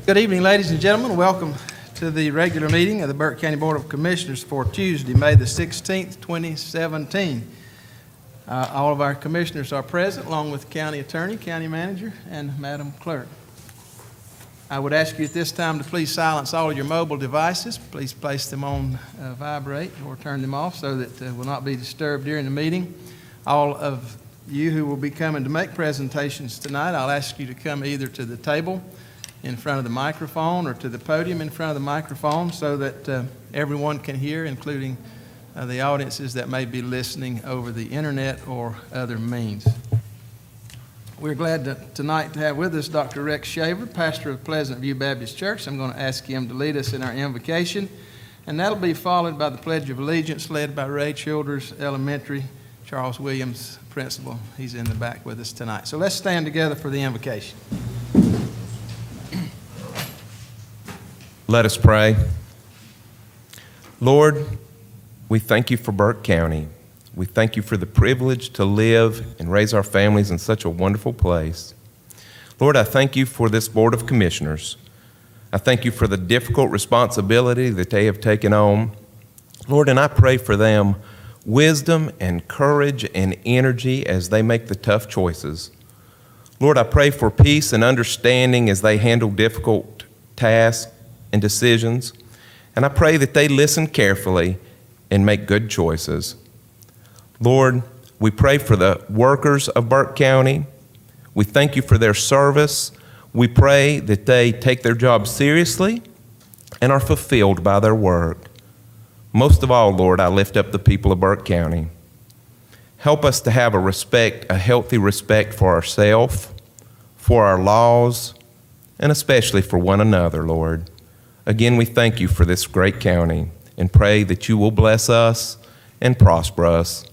Good evening, ladies and gentlemen. Welcome to the regular meeting of the Burke County Board of Commissioners for Tuesday, May the 16th, 2017. All of our commissioners are present, along with the county attorney, county manager, and Madam Clerk. I would ask you at this time to please silence all of your mobile devices. Please place them on vibrate or turn them off so that will not be disturbed during the meeting. All of you who will be coming to make presentations tonight, I'll ask you to come either to the table in front of the microphone or to the podium in front of the microphone so that everyone can hear, including the audiences that may be listening over the internet or other means. We're glad tonight to have with us Dr. Rex Shaver, pastor of Pleasant View Baptist Church. I'm going to ask him to lead us in our invocation, and that'll be followed by the Pledge of Allegiance led by Ray Childers Elementary, Charles Williams, principal. He's in the back with us tonight. So let's stand together for the invocation. Let us pray. Lord, we thank you for Burke County. We thank you for the privilege to live and raise our families in such a wonderful place. Lord, I thank you for this Board of Commissioners. I thank you for the difficult responsibility that they have taken on. Lord, and I pray for them wisdom and courage and energy as they make the tough choices. Lord, I pray for peace and understanding as they handle difficult tasks and decisions. And I pray that they listen carefully and make good choices. Lord, we pray for the workers of Burke County. We thank you for their service. We pray that they take their job seriously and are fulfilled by their work. Most of all, Lord, I lift up the people of Burke County. Help us to have a healthy respect for ourselves, for our laws, and especially for one another, Lord. Again, we thank you for this great county and pray that you will bless us and prosper us.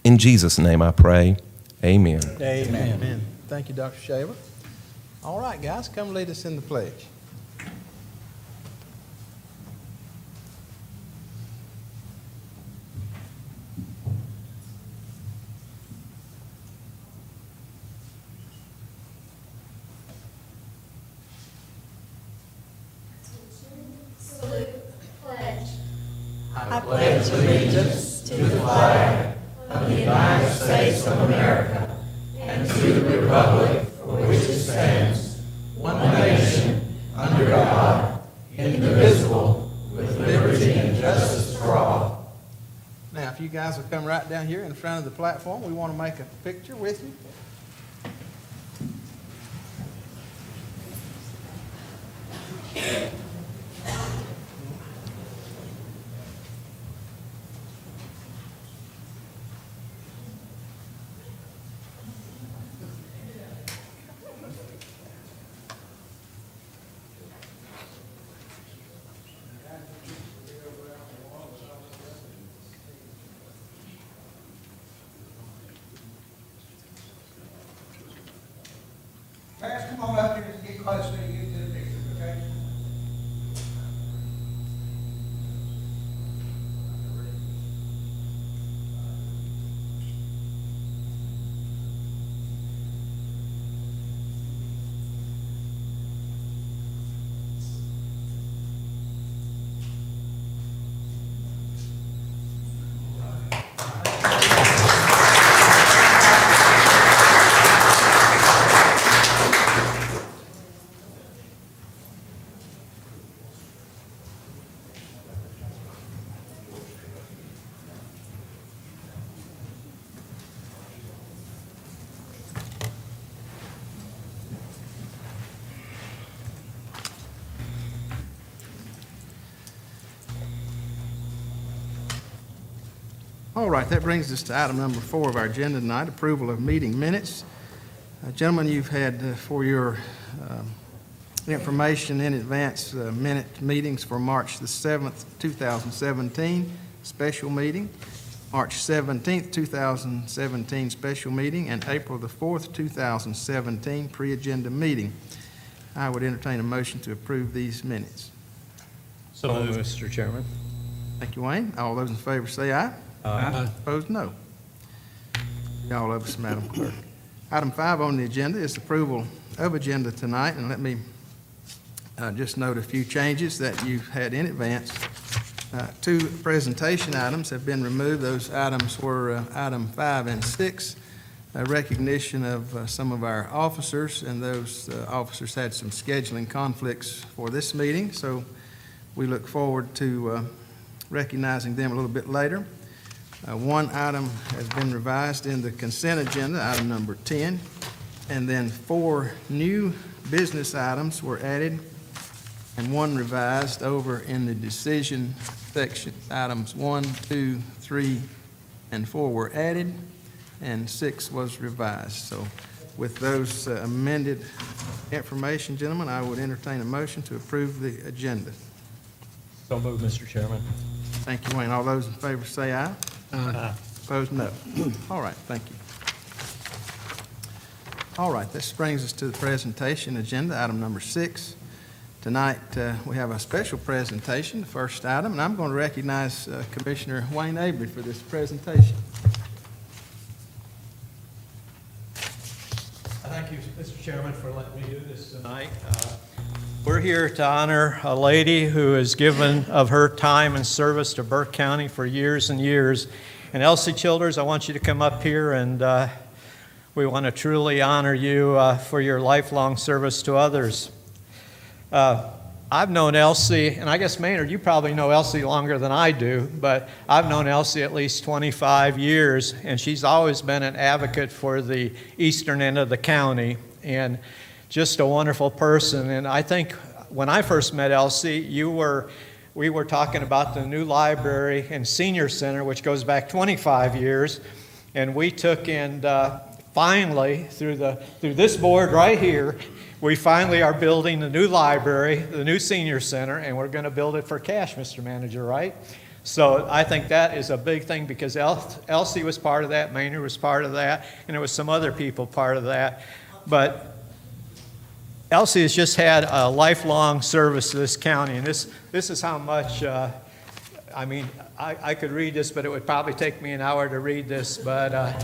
In Jesus' name I pray, amen. Amen. Amen. Thank you, Dr. Shaver. All right, guys, come lead us in the pledge. I pledge allegiance to the flag of the United States of America and to the republic for which it stands, one nation, under God, indivisible, with liberty and justice for all. Now, if you guys will come right down here in front of the platform, we want to make a picture with you. Guys, come on up here and get close so you get to the picture, okay? All right, that brings us to item number 4 of our agenda tonight, approval of meeting minutes. Gentlemen, you've had for your information in advance minute meetings for March the 7th, 2017, special meeting, March 17th, 2017, special meeting, and April the 4th, 2017, pre-agenda meeting. I would entertain a motion to approve these minutes. So moved, Mr. Chairman. Thank you, Wayne. All those in favor say aye. Aye. Opposed, no. All of us, Madam Clerk. Item 5 on the agenda is approval of agenda tonight, and let me Just note a few changes that you've had in advance. Two presentation items have been removed. Those items were item 5 and 6, a recognition of some of our officers, and those officers had some scheduling conflicts for this meeting, so we look forward to recognizing them a little bit later. One item has been revised in the consent agenda, item number 10, and then 4 new business items were added, and 1 revised over in the decision section. Items 1, 2, 3, and 4 were added, and 6 was revised. So with those amended information, gentlemen, I would entertain a motion to approve the agenda. So moved, Mr. Chairman. Thank you, Wayne. All those in favor say aye. Aye. Opposed, no. All right, thank you. All right, this brings us to the presentation agenda, item number 6. Tonight, we have a special presentation, the first item, and I'm going to recognize Commissioner Wayne Avery for this presentation. Thank you, Mr. Chairman, for letting me do this tonight. We're here to honor a lady who has given of her time and service to Burke County for years and years. And Elsie Childers, I want you to come up here, and we want to truly honor you for your lifelong service to others. I've known Elsie, and I guess Maynard, you probably know Elsie longer than I do, but I've known Elsie at least 25 years, and she's always been an advocate for the eastern end of the county, and just a wonderful person. And I think when I first met Elsie, we were talking about the new library and senior center, which goes back 25 years, and we took and finally, through this board right here, we finally are building the new library, the new senior center, and we're going to build it for cash, Mr. Manager, right? So I think that is a big thing, because Elsie was part of that, Maynard was part of that, and there was some other people part of that. But Elsie has just had a lifelong service to this county, and this is how much, I could read this, but it would probably take me an hour to read this, but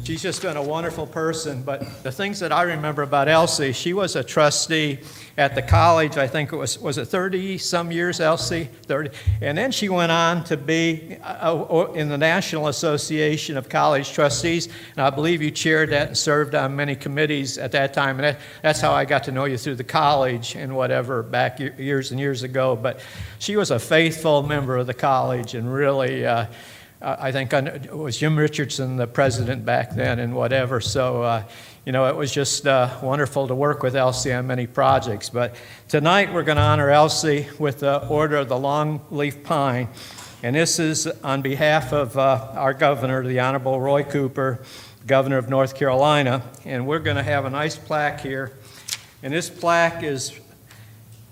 she's just been a wonderful person. But the things that I remember about Elsie, she was a trustee at the college. I think it was it 30-some years, Elsie? 30. And then she went on to be in the National Association of College Trustees, and I believe you chaired that and served on many committees at that time. And that's how I got to know you, through the college and whatever, back years and years ago. But she was a faithful member of the college, and really, I think it was Jim Richardson, the president back then, and whatever. So, it was just wonderful to work with Elsie on many projects. But tonight we're going to honor Elsie with the Order of the Longleaf Pine. And this is on behalf of our governor, the Honorable Roy Cooper, governor of North Carolina. And we're going to have a nice plaque here. And this plaque is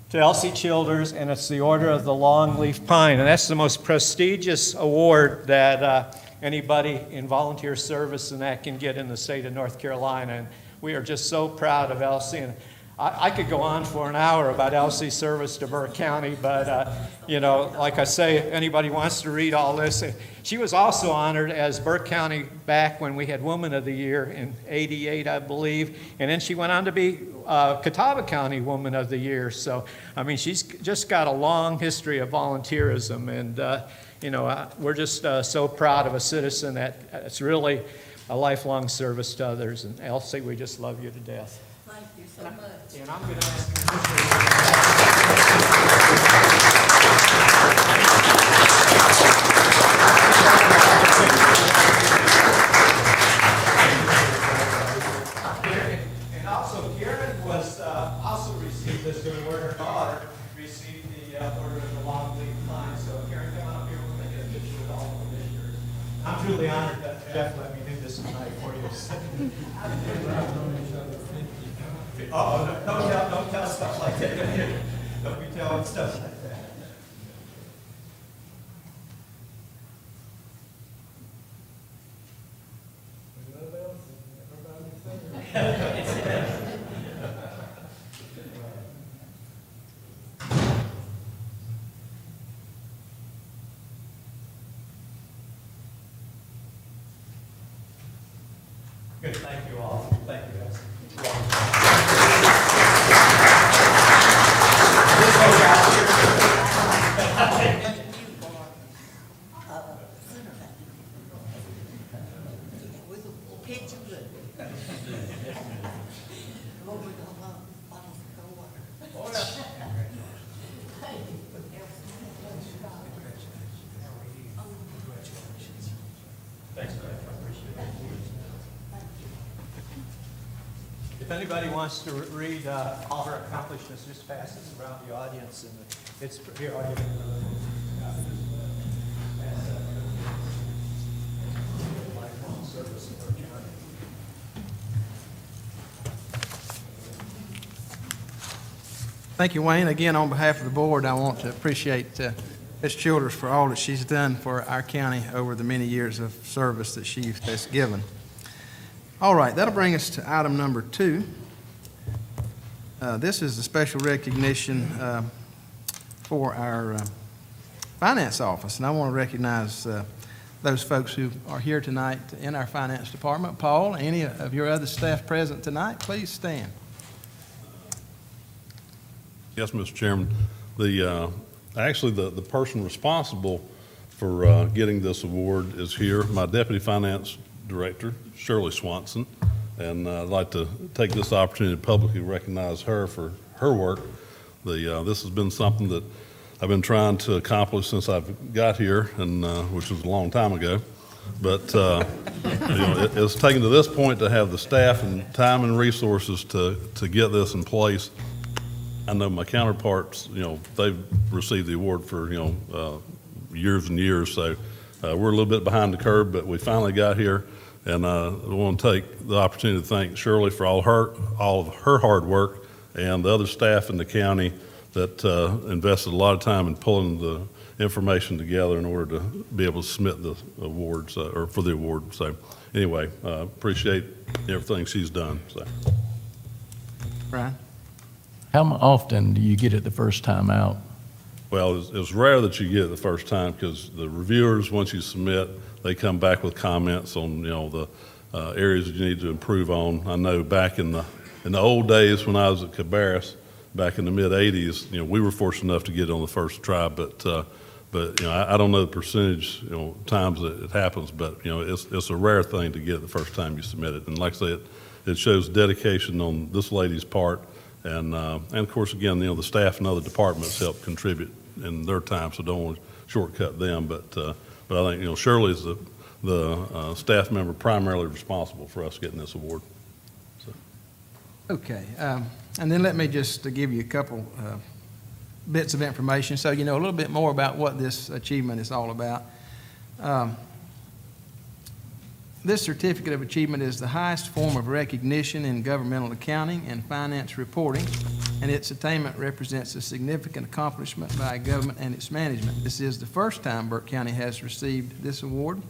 to Elsie Childers, and it's the Order of the Longleaf Pine. And that's the most prestigious award that anybody in volunteer service and that can get in the state of North Carolina. And we are just so proud of Elsie. And I could go on for an hour about Elsie's service to Burke County, but, like I say, if anybody wants to read all this. She was also honored as Burke County back when we had Woman of the Year in '88, I believe, and then she went on to be Catawba County Woman of the Year. So, she's just got a long history of volunteerism, and, we're just so proud of a citizen that's really a lifelong service to others. And Elsie, we just love you to death. Thank you so much. And I'm going to ask and also Karen was also received this award. Her daughter received the Order of the Longleaf Pine. So Karen, come on up here. We're going to get a picture with all the commissioners. I'm truly honored that Jeff let me do this tonight for you. Don't tell stuff like that. Don't be telling stuff like that. Good, thank you all. Thank you, guys. anybody wants to read all her accomplishments, just pass this around the audience, and it's here. I'll give it lifelong service in Burke County. Thank you, Wayne. Again, on behalf of the board, I want to appreciate Ms. Childers for all that she's done for our county over the many years of service that she has given. All right, that'll bring us to item number 2. This is a special recognition for our finance office, and I want to recognize those folks who are here tonight in our finance department. Paul, any of your other staff present tonight, please stand. Yes, Mr. Chairman. Actually, the person responsible for getting this award is here, my Deputy Finance Director, Shirley Swanson, and I'd like to take this opportunity to publicly recognize her for her work. This has been something that I've been trying to accomplish since I've got here, and which was a long time ago. But it's taken to this point to have the staff and time and resources to get this in place. I know my counterparts, they've received the award for, years and years, so we're a little bit behind the curve, but we finally got here, and I want to take the opportunity to thank Shirley for all of her hard work, and the other staff in the county that invested a lot of time in pulling the information together in order to be able to submit the awards, or for the award. So anyway, appreciate everything she's done. So. Brian? How often do you get it the first time out? Well, it's rare that you get it the first time because the reviewers, once you submit, they come back with comments on, the areas that you need to improve on. I know back in the old days when I was at Cabarrus, back in the mid-'80s, we were fortunate enough to get it on the first try, but I don't know the percentage, times that it happens, but, it's a rare thing to get it the first time you submit it. And like I say, it shows dedication on this lady's part. And of course, again, the staff and other departments help contribute in their time, so don't want to shortcut them. But I think Shirley is the staff member primarily responsible for us getting this award. So. Okay, and then let me just give you a couple bits of information so you know a little bit more about what this achievement is all about. This certificate of achievement is the highest form of recognition in governmental accounting and finance reporting, and its attainment represents a significant accomplishment by government and its management. This is the first time Burke County has received this award,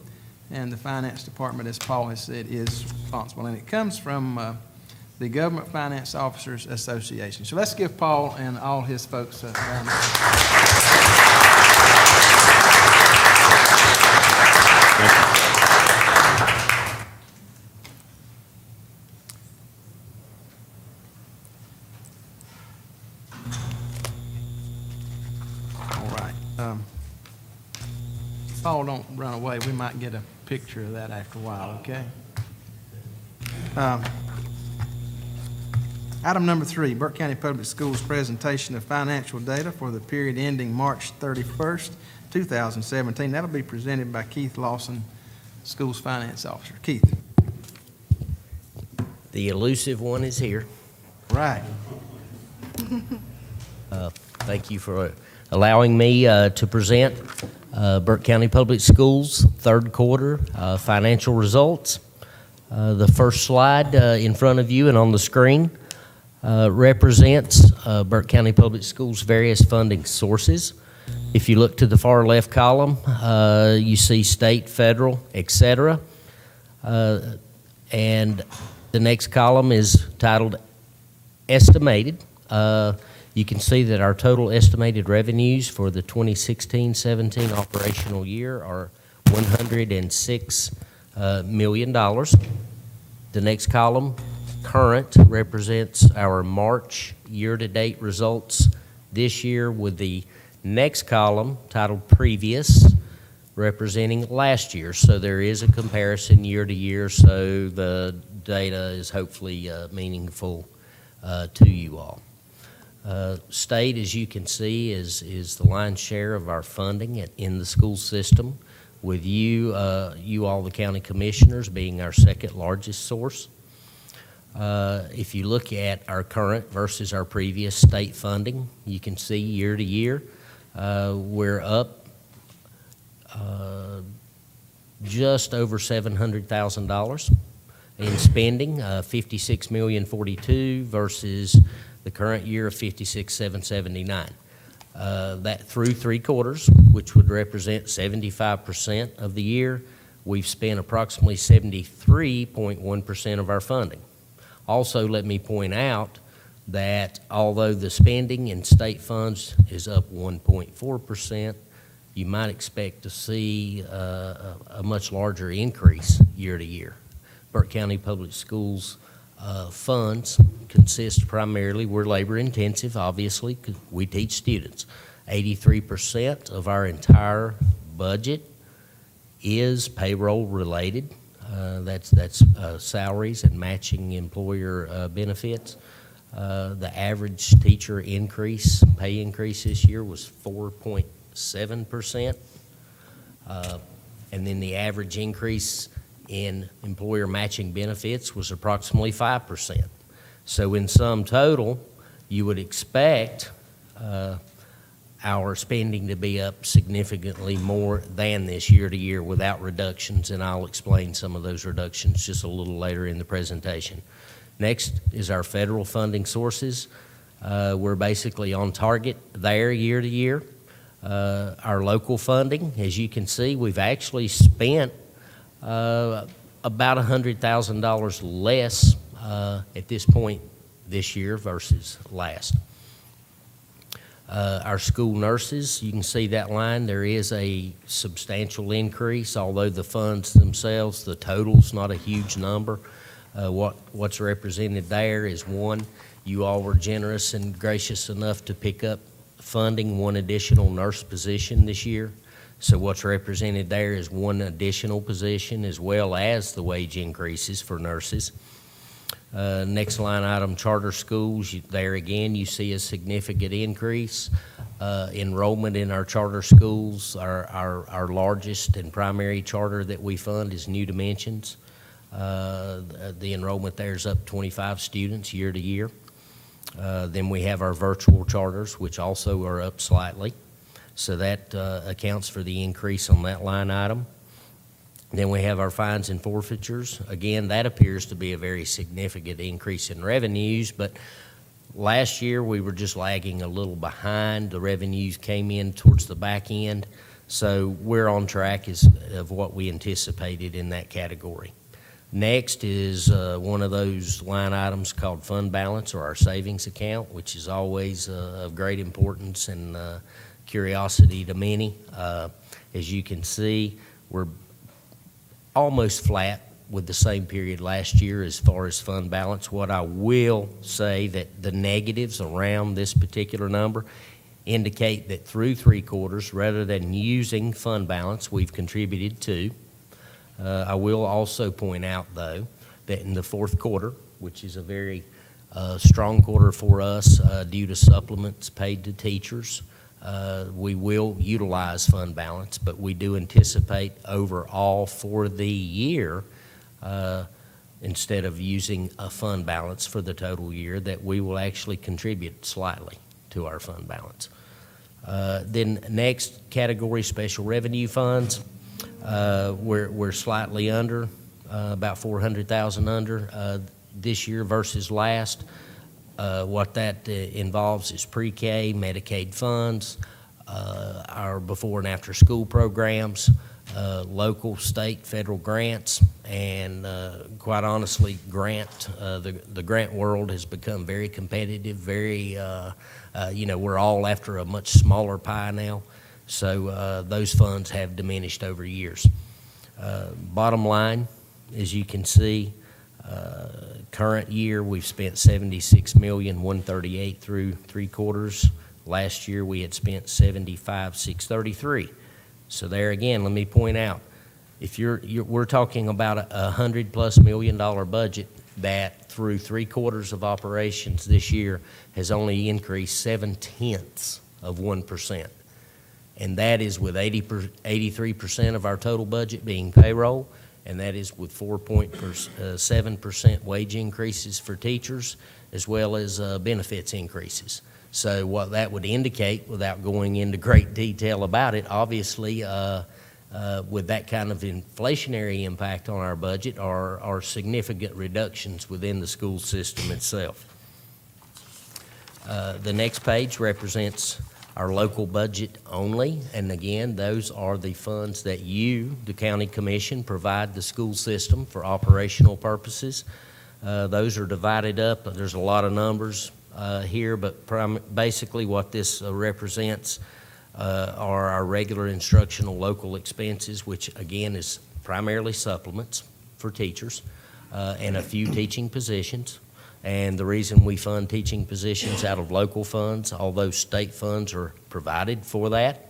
and the finance department, as Paul has said, is responsible, and it comes from the Government Finance Officers Association. So let's give Paul and all his folks a round of applause. Paul, don't run away. We might get a picture of that after a while, okay? Item number 3, Burke County Public Schools presentation of financial data for the period ending March 31st, 2017. That'll be presented by Keith Lawson, Schools Finance Officer. Keith. The elusive one is here. Right. Thank you for allowing me to present Burke County Public Schools third quarter financial results. The first slide in front of you and on the screen represents Burke County Public Schools' various funding sources. If you look to the far left column, you see state, federal, etc. And the next column is titled Estimated. You can see that our total estimated revenues for the 2016-17 operational year are $106 million. The next column, current, represents our March year-to-date results this year, with the next column titled Previous, representing last year. So there is a comparison year to year, so the data is hopefully meaningful to you all. State, as you can see, is the lion's share of our funding in the school system, with you all, the county commissioners, being our second largest source. If you look at our current versus our previous state funding, you can see year to year, we're up just over $700,000 in spending, $56,042,000 versus the current year of $56,779. That through 3 quarters, which would represent 75% of the year, we've spent approximately 73.1% of our funding. Also, let me point out that although the spending in state funds is up 1.4%, you might expect to see a much larger increase year to year. Burke County Public Schools funds consist primarily, we're labor intensive, obviously, 'cause we teach students. 83% of our entire budget is payroll related. That's salaries and matching employer benefits. The average teacher pay increase this year was 4.7%. And then the average increase in employer matching benefits was approximately 5%. So in sum total, you would expect our spending to be up significantly more than this year to year without reductions, and I'll explain some of those reductions just a little later in the presentation. Next is our federal funding sources. We're basically on target there year to year. Our local funding, as you can see, we've actually spent about $100,000 less at this point this year versus last. Our school nurses, you can see that line, there is a substantial increase, although the funds themselves, the total's not a huge number. What's represented there is one, you all were generous and gracious enough to pick up funding 1 additional nurse position this year. So what's represented there is 1 additional position as well as the wage increases for nurses. Next line item, charter schools. There again, you see a significant increase. Enrollment in our charter schools, our largest and primary charter that we fund is New Dimensions. The enrollment there is up 25 students year to year. Then we have our virtual charters, which also are up slightly. So that accounts for the increase on that line item. Then we have our fines and forfeitures. Again, that appears to be a very significant increase in revenues, but last year we were just lagging a little behind. The revenues came in towards the back end, so we're on track of what we anticipated in that category. Next is one of those line items called fund balance, or our savings account, which is always of great importance and curiosity to many. As you can see, we're almost flat with the same period last year as far as fund balance. What I will say that the negatives around this particular number indicate that through 3 quarters, rather than using fund balance, we've contributed to. I will also point out, though, that in the 4th quarter, which is a very strong quarter for us due to supplements paid to teachers, we will utilize fund balance, but we do anticipate overall for the year, instead of using a fund balance for the total year, that we will actually contribute slightly to our fund balance. Then next category, special revenue funds. We're slightly under, about $400,000 under this year versus last. What that involves is pre-K, Medicaid funds, our before and after school programs, local, state, federal grants, and quite honestly, the grant world has become very competitive, we're all after a much smaller pie now, so those funds have diminished over years. Bottom line, as you can see, current year, we've spent $76,138,000 through 3 quarters. Last year, we had spent $75,633,000. So there again, let me point out, if we're talking about a $100+ million budget that through 3 quarters of operations this year has only increased 0.7%, and that is with 83% of our total budget being payroll and that is with 4.7% wage increases for teachers, as well as benefits increases. So what that would indicate, without going into great detail about it, obviously, with that kind of inflationary impact on our budget are significant reductions within the school system itself. The next page represents our local budget only, and again, those are the funds that you, the county commission, provide the school system for operational purposes. Those are divided up. There's a lot of numbers here, but basically what this represents are our regular instructional local expenses, which again is primarily supplements for teachers and a few teaching positions. And the reason we fund teaching positions out of local funds, although state funds are provided for that,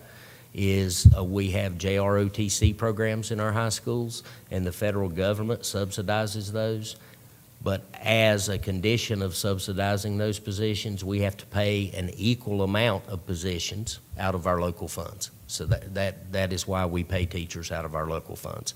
is we have JROTC programs in our high schools, and the federal government subsidizes those. But as a condition of subsidizing those positions, we have to pay an equal amount of positions out of our local funds. So that is why we pay teachers out of our local funds.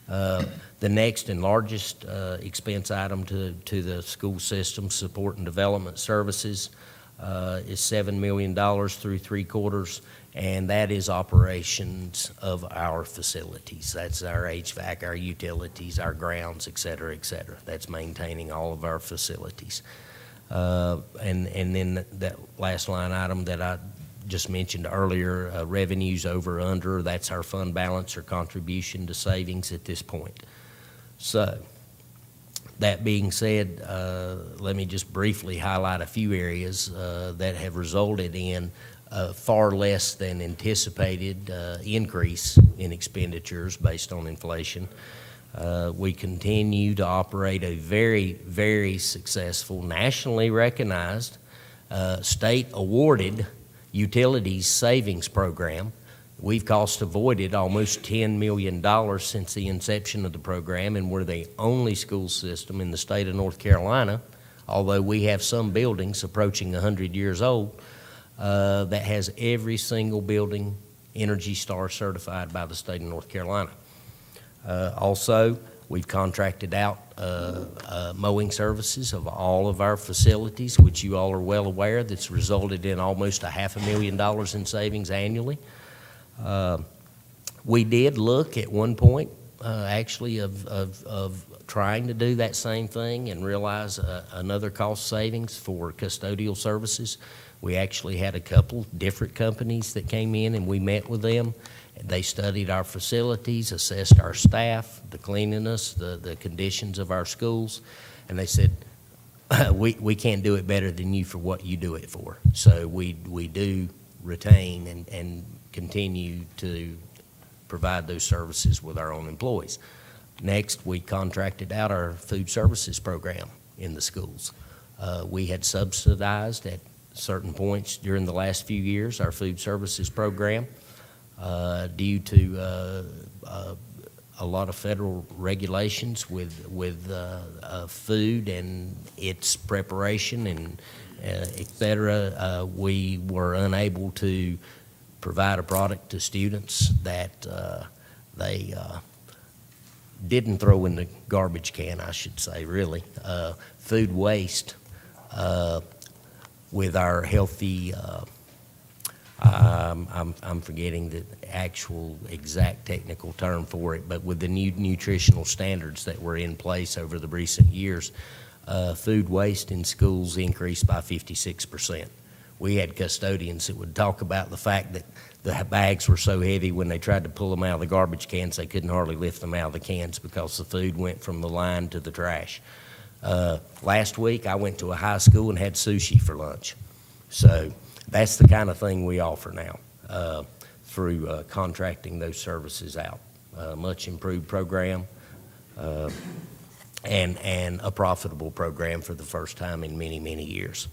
The next and largest expense item to the school system, support and development services, is $7 million through 3 quarters, and that is operations of our facilities. That's our HVAC, our utilities, our grounds, et cetera, et cetera. That's maintaining all of our facilities. And then that last line item that I just mentioned earlier, revenues over under, that's our fund balance or contribution to savings at this point. So, that being said, let me just briefly highlight a few areas that have resulted in far less than anticipated increase in expenditures based on inflation. We continue to operate a very, very successful, nationally recognized, state-awarded utilities savings program. We've cost avoided almost $10 million since the inception of the program, and we're the only school system in the state of North Carolina, although we have some buildings approaching 100 years old, that has every single building Energy Star certified by the state of North Carolina. Also, we've contracted out mowing services of all of our facilities, which you all are well aware, that's resulted in almost $500,000 in savings annually. We did look at one point, actually, of trying to do that same thing and realize another cost savings for custodial services. We actually had a couple different companies that came in, and we met with them. They studied our facilities, assessed our staff, the cleanliness, the conditions of our schools, and they said, we can't do it better than you for what you do it for. So we do retain and continue to provide those services with our own employees. Next, we contracted out our food services program in the schools. We had subsidized at certain points during the last few years our food services program due to a lot of federal regulations with food and its preparation and et cetera. We were unable to provide a product to students that they didn't throw in the garbage can, I should say, really. Food waste with our healthy, I'm forgetting the actual exact technical term for it, but with the new nutritional standards that were in place over the recent years, food waste in schools increased by 56%. We had custodians that would talk about the fact that the bags were so heavy when they tried to pull them out of the garbage cans, they couldn't hardly lift them out of the cans because the food went from the line to the trash. Last week, I went to a high school and had sushi for lunch. So that's the kind of thing we offer now through contracting those services out. Much improved program and a profitable program for the first time in many, many years.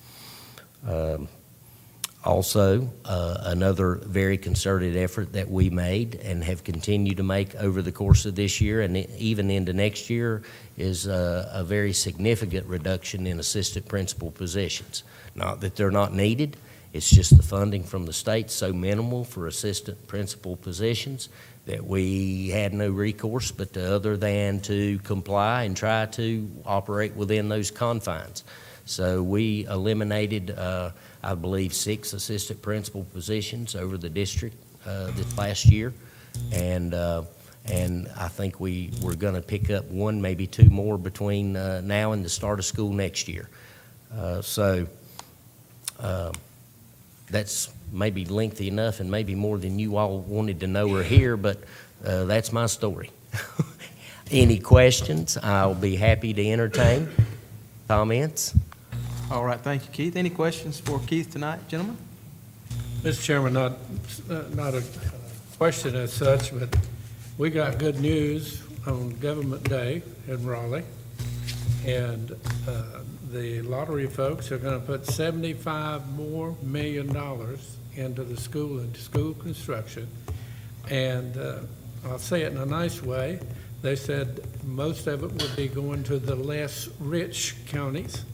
Also, another very concerted effort that we made and have continued to make over the course of this year and even into next year is a very significant reduction in assistant principal positions. Not that they're not needed, It's just the funding from the state's so minimal for assistant principal positions that we had no recourse but other than to comply and try to operate within those confines. So we eliminated, I believe, 6 assistant principal positions over the district this last year, and I think we're going to pick up 1, maybe 2 more between now and the start of school next year. So that's maybe lengthy enough and maybe more than you all wanted to know or hear, but that's my story. Any questions? I'll be happy to entertain comments. All right, thank you, Keith. Any questions for Keith tonight, gentlemen? Mr. Chairman, not a question as such, but we got good news on Government Day in Raleigh, and the lottery folks are going to put $75 million more into the school and school construction. And I'll say it in a nice way. They said most of it would be going to the less rich counties.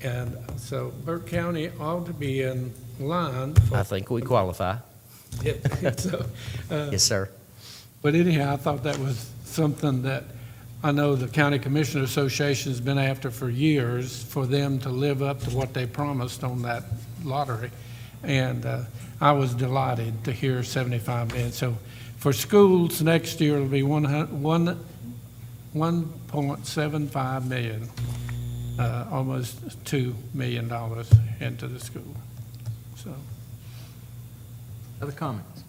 And so Burke County ought to be in line for I think we qualify. it. So, Yes, sir. but anyhow, I thought that was something that I know the County Commissioner Association has been after for years, for them to live up to what they promised on that lottery. And I was delighted to hear 75 million. So for schools next year, it'll be 1.75 million, almost $2 million into the school. So. Other comments?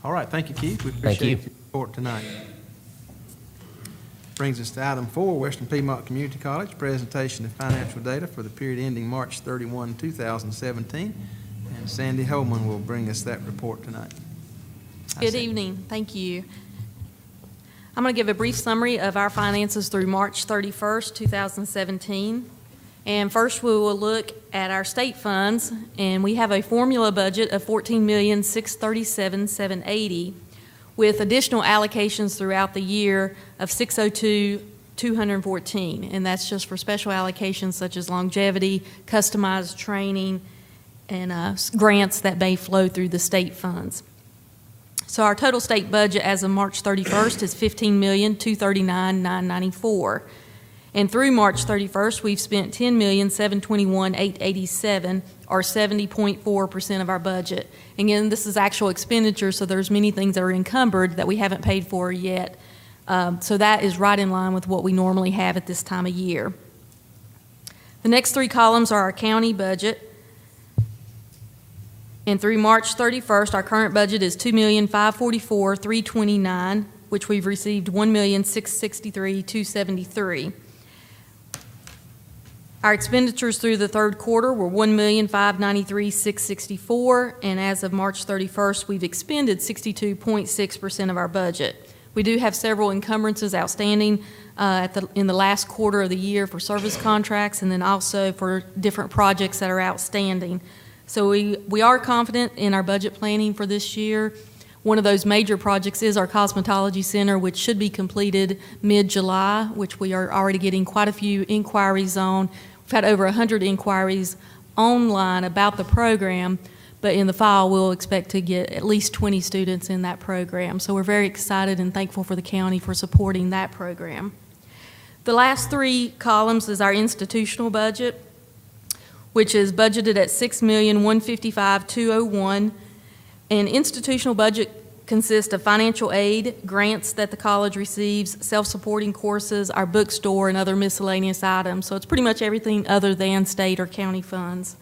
All right, thank you, Keith. We Thank you. appreciate your report tonight. Brings us to item 4, Western Piedmont Community College, presentation of financial data for the period ending March 31, 2017. And Sandy Holman will bring us that report tonight. Good evening. Thank you. I'm going to give a brief summary of our finances through March 31st, 2017. And first, we will look at our state funds, and we have a formula budget of $14,637,780 with additional allocations throughout the year of $602,214, and that's just for special allocations such as longevity, customized training, and grants that may flow through the state funds. So our total state budget as of March 31st is $15,239,994. And through March 31st, we've spent $10,721,887, or 70.4% of our budget. Again, this is actual expenditure, so there's many things that are encumbered that we haven't paid for yet. So that is right in line with what we normally have at this time of year. The next 3 columns are our county budget. And through March 31st, our current budget is $2,544,329, which we've received $1,663,273. Our expenditures through the third quarter were $1,593,664, and as of March 31st, we've expended 62.6% of our budget. We do have several encumbrances outstanding in the last quarter of the year for service contracts, and then also for different projects that are outstanding. So we are confident in our budget planning for this year. One of those major projects is our cosmetology center, which should be completed mid-July, which we are already getting quite a few inquiries on. We've had over 100 inquiries online about the program, but in the fall, we'll expect to get at least 20 students in that program. So we're very excited and thankful for the county for supporting that program. The last 3 columns is our institutional budget, which is budgeted at $6,155,201. And institutional budget consists of financial aid, grants that the college receives, self-supporting courses, our bookstore, and other miscellaneous items. So it's pretty much everything other than state or county funds.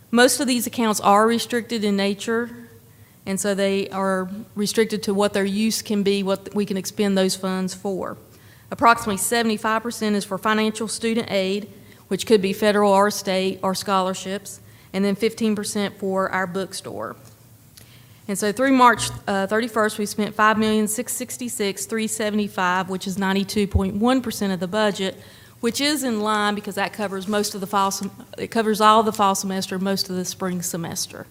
Most of these accounts are restricted in nature, and so they are restricted to what their use can be, what we can expend those funds for. Approximately 75% is for financial student aid, which could be federal or state or scholarships, and then 15% for our bookstore. And so through March 31st, we spent $5,666,375, which is 92.1% of the budget, which is in line because that covers most of the fall. It covers all the fall semester, most of the spring semester.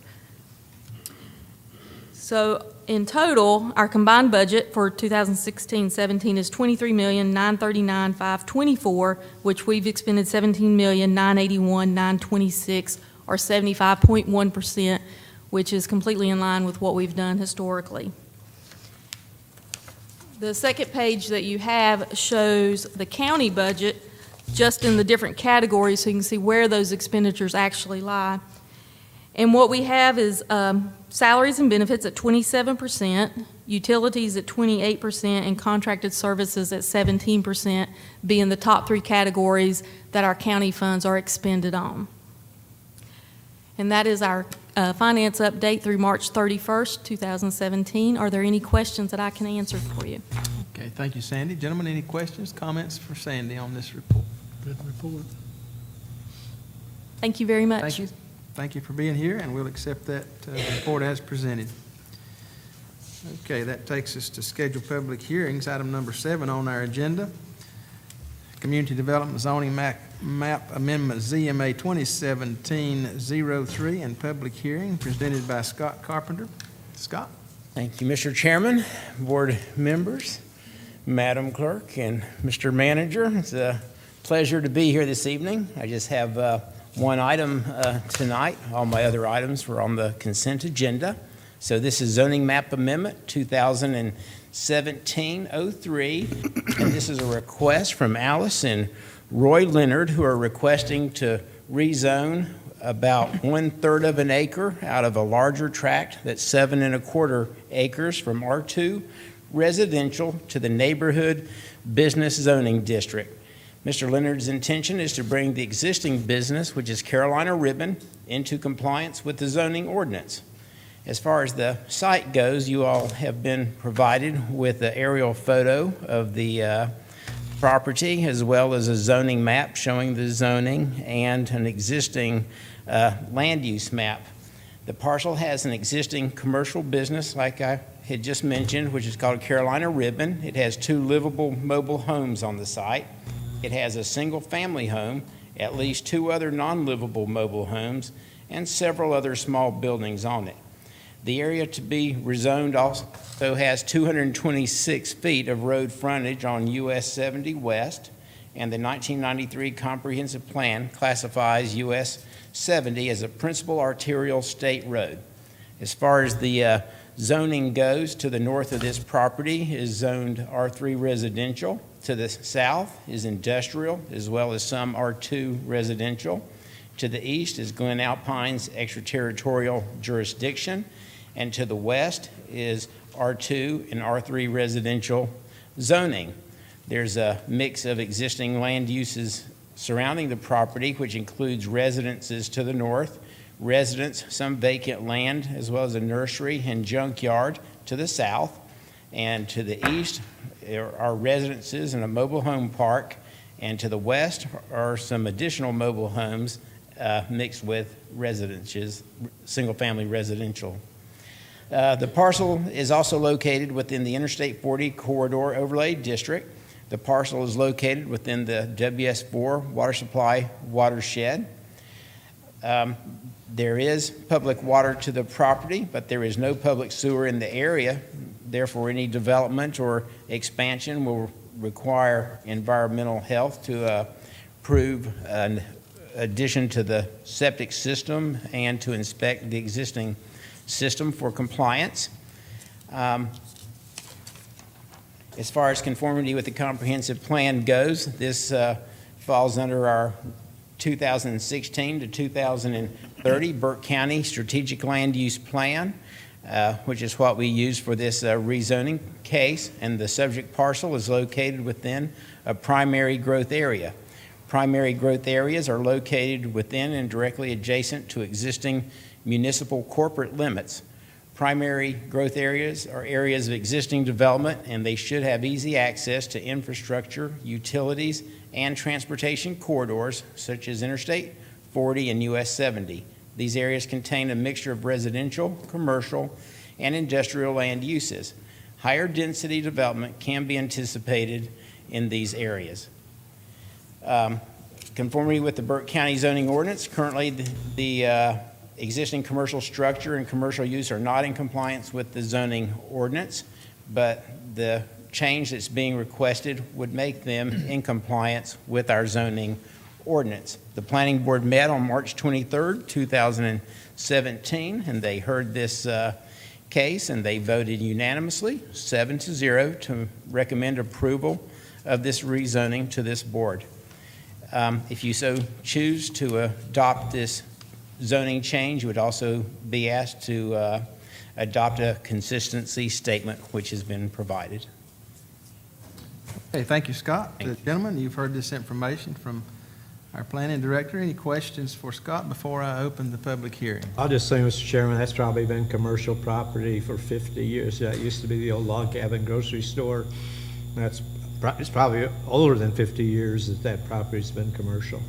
So in total, our combined budget for 2016-17 is $23,939,524, which we've expended $17,981,926, or 75.1%, which is completely in line with what we've done historically. The second page that you have shows the county budget just in the different categories, so you can see where those expenditures actually lie. And what we have is salaries and benefits at 27%, utilities at 28%, and contracted services at 17%, being the top three categories that our county funds are expended on. And that is our finance update through March 31st, 2017. Are there any questions that I can answer for you? Okay, thank you, Sandy. Gentlemen, any questions, comments for Sandy on this report? Good report. Thank you very much. Thank you. Thank you for being here, and we'll accept that report as presented. Okay, that takes us to scheduled public hearings, item number 7 on our agenda. Community Development Zoning Map Amendment ZMA 2017-03 and public hearing presented by Scott Carpenter. Scott? Thank you, Mr. Chairman, board members, Madam Clerk, and Mr. Manager. It's a pleasure to be here this evening. I just have one item tonight. All my other items were on the consent agenda. So this is Zoning Map Amendment 2017-03, and this is a request from Alice and Roy Leonard, who are requesting to rezone about 1/3 of an acre out of a larger tract that's 7 1/4 acres from R2 residential to the neighborhood business zoning district. Mr. Leonard's intention is to bring the existing business, which is Carolina Ribbon, into compliance with the zoning ordinance. As far as the site goes, you all have been provided with an aerial photo of the property, as well as a zoning map showing the zoning and an existing land use map. The parcel has an existing commercial business, like I had just mentioned, which is called Carolina Ribbon. It has 2 livable mobile homes on the site. It has a single-family home, at least 2 other non-livable mobile homes, and several other small buildings on it. The area to be rezoned also has 226 feet of road frontage on US 70 West, and the 1993 Comprehensive Plan classifies US 70 as a principal arterial state road. As far as the zoning goes, to the north of this property is zoned R3 residential. To the south is industrial, as well as some R2 residential. To the east is Glen Alpine's extraterritorial jurisdiction. And to the west is R2 and R3 residential zoning. There's a mix of existing land uses surrounding the property, which includes residences to the north, residence, some vacant land, as well as a nursery and junkyard to the south. And to the east are residences and a mobile home park. And to the west are some additional mobile homes mixed with residences, single-family residential. The parcel is also located within the Interstate 40 Corridor Overlay District. The parcel is located within the WS4 water supply watershed. There is public water to the property, but there is no public sewer in the area. Therefore, any development or expansion will require environmental health to approve an addition to the septic system and to inspect the existing system for compliance. As far as conformity with the comprehensive plan goes, this falls under our 2016 to 2030 Burke County Strategic Land Use Plan, which is what we use for this rezoning case, and the subject parcel is located within a primary growth area. Primary growth areas are located within and directly adjacent to existing municipal corporate limits. Primary growth areas are areas of existing development, and they should have easy access to infrastructure, utilities, and transportation corridors such as Interstate 40 and US 70. These areas contain a mixture of residential, commercial, and industrial land uses. Higher density development can be anticipated in these areas. Conformity with the Burke County zoning ordinance, currently the existing commercial structure and commercial use are not in compliance with the zoning ordinance, but the change that's being requested would make them in compliance with our zoning ordinance. The planning board met on March 23rd, 2017, and they heard this case, and they voted unanimously, 7-0, to recommend approval of this rezoning to this board. If you so choose to adopt this zoning change, you would also be asked to adopt a consistency statement, which has been provided. Okay, thank you, Scott. Thank you. Gentlemen, you've heard this information from our planning director. Any questions for Scott before I open the public hearing? I'll just say, Mr. Chairman, that's probably been commercial property for 50 years. That used to be the old log cabin grocery store. It's probably older than 50 years that property's been commercial.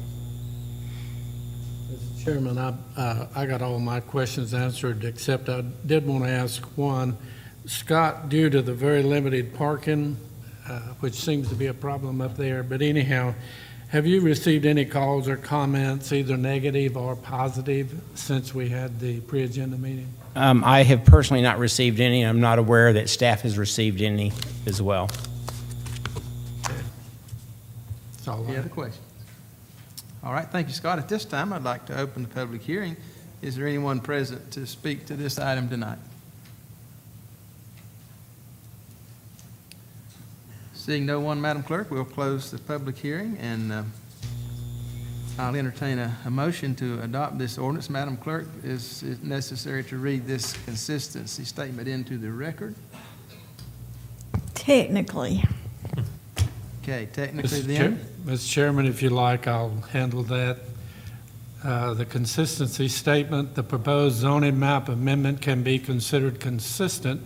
Mr. Chairman, I got all my questions answered, except I did want to ask one. Scott, due to the very limited parking, which seems to be a problem up there, but anyhow, have you received any calls or comments, either negative or positive, since we had the pre-agenda meeting? I have personally not received any. I'm not aware that staff has received any as well. That's all I Any other have. questions? All right, thank you, Scott. At this time, I'd like to open the public hearing. Is there anyone present to speak to this item tonight? Seeing no one, Madam Clerk, we'll close the public hearing, and I'll entertain a motion to adopt this ordinance. Madam Clerk, is it necessary to read this consistency statement into the record? Technically. Okay, technically Mr. then, Chairman, if you like, I'll handle that. The consistency statement, the proposed zoning map amendment can be considered consistent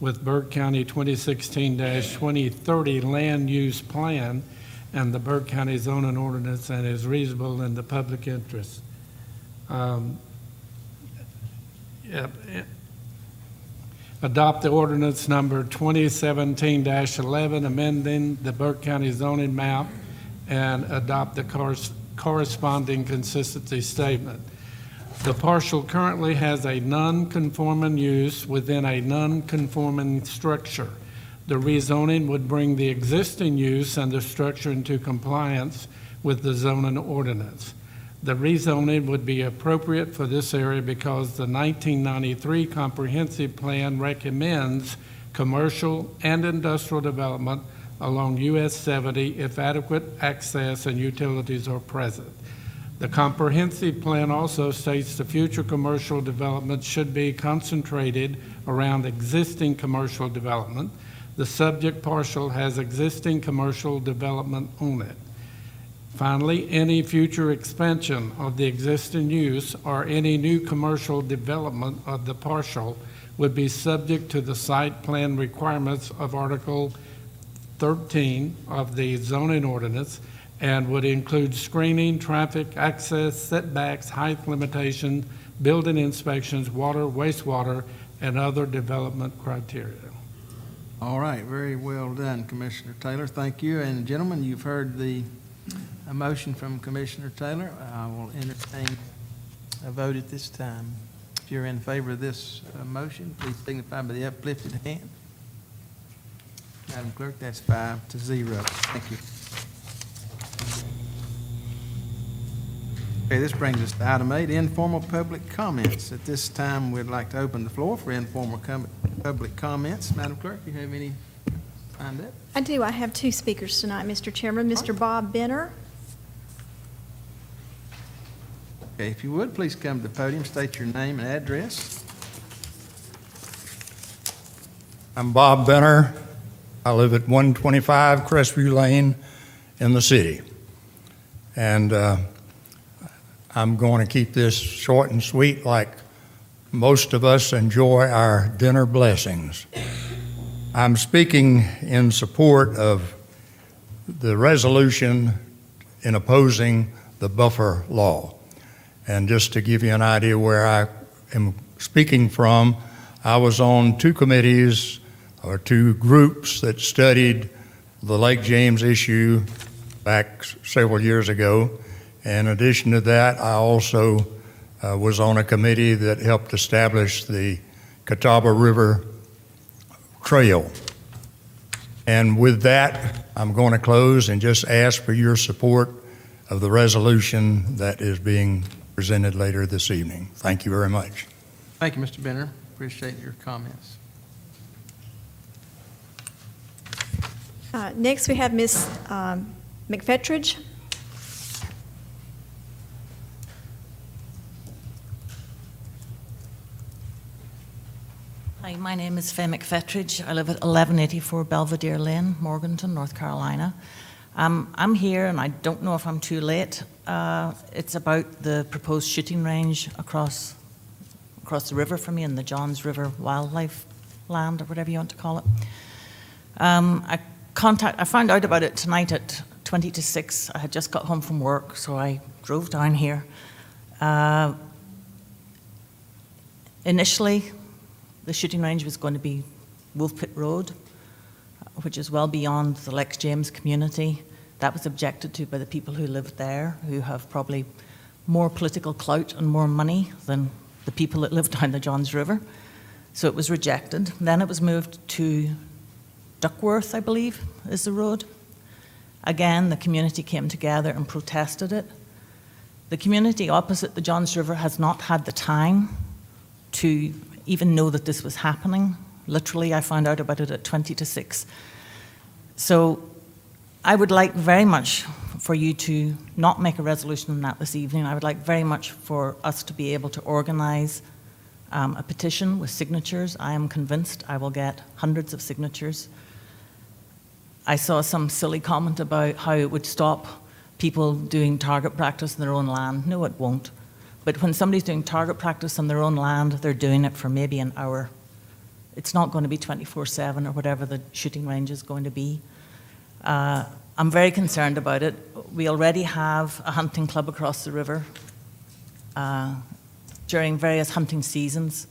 with Burke County 2016-2030 land use plan and the Burke County zoning ordinance, and is reasonable in the public interest. Adopt the ordinance number 2017-11, amending the Burke County zoning map, and adopt the corresponding consistency statement. The parcel currently has a non-conforming use within a non-conforming structure. The rezoning would bring the existing use and the structure into compliance with the zoning ordinance. The rezoning would be appropriate for this area because the 1993 comprehensive plan recommends commercial and industrial development along US 70 if adequate access and utilities are present. The comprehensive plan also states the future commercial development should be concentrated around existing commercial development. The subject parcel has existing commercial development on it. Finally, any future expansion of the existing use or any new commercial development of the parcel would be subject to the site plan requirements of Article 13 of the zoning ordinance, and would include screening, traffic, access, setbacks, height limitation, building inspections, water, wastewater, and other development criteria. all right, very well done, Commissioner Taylor. Thank you. And gentlemen, you've heard a motion from Commissioner Taylor. I will entertain a vote at this time. If you're in favor of this motion, please signify by the uplifted hand. Madam Clerk, that's 5-0. Thank you. Okay, this brings us to item 8, informal public comments. At this time, we'd like to open the floor for informal public comments. Madam Clerk, you have any lined up? I do. I have two speakers tonight, Mr. Chairman. Mr. Bob Benner. Okay, if you would, please come to the podium, state your name and address. I'm Bob Benner. I live at 125 Crestview Lane in the city. And I'm going to keep this short and sweet like most of us enjoy our dinner blessings. I'm speaking in support of the resolution in opposing the buffer law. And just to give you an idea where I am speaking from, I was on two committees or two groups that studied the Lake James issue back several years ago. In addition to that, I also was on a committee that helped establish the Catawba River Trail. And with that, I'm going to close and just ask for your support of the resolution that is being presented later this evening. Thank you very much. Thank you, Mr. Benner. Appreciate your comments. Next, we have Ms. McFetridge. Hi, my name is Faye McFetridge. I live at 1184 Belvedere Lane, Morganton, North Carolina. I'm here, and I don't know if I'm too late. It's about the proposed shooting range across the river from me in the Johns River Wildlife Land, or whatever you want to call it. I found out about it tonight at 20 to 6. I had just got home from work, so I drove down here. Initially, the shooting range was going to be Wolf Pit Road, which is well beyond the Lex James community. That was objected to by the people who lived there, who have probably more political clout and more money than the people that live down the Johns River. So it was rejected. Then it was moved to Duckworth, I believe, is the road. Again, the community came together and protested it. The community opposite the Johns River has not had the time to even know that this was happening. Literally, I found out about it at 20 to 6. So I would like very much for you to not make a resolution on that this evening. I would like very much for us to be able to organize a petition with signatures. I am convinced I will get hundreds of signatures. I saw some silly comment about how it would stop people doing target practice in their own land. No, it won't. But when somebody's doing target practice on their own land, they're doing it for maybe an hour. It's not going to be 24/7 or whatever the shooting range is going to be. I'm very concerned about it. We already have a hunting club across the river during various hunting seasons.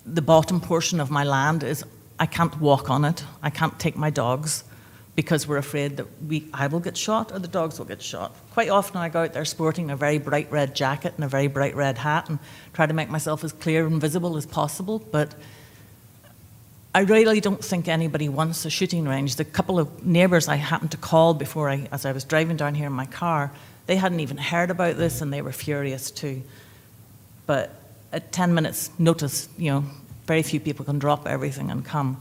The bottom portion of my land is, I can't walk on it. I can't take my dogs because we're afraid that I will get shot or the dogs will get shot. Quite often I go out there sporting a very bright red jacket and a very bright red hat and try to make myself as clear and visible as possible, but I really don't think anybody wants a shooting range. The couple of neighbours I happened to call as I was driving down here in my car, they hadn't even heard about this and they were furious too. But at 10 minutes notice, very few people can drop everything and come.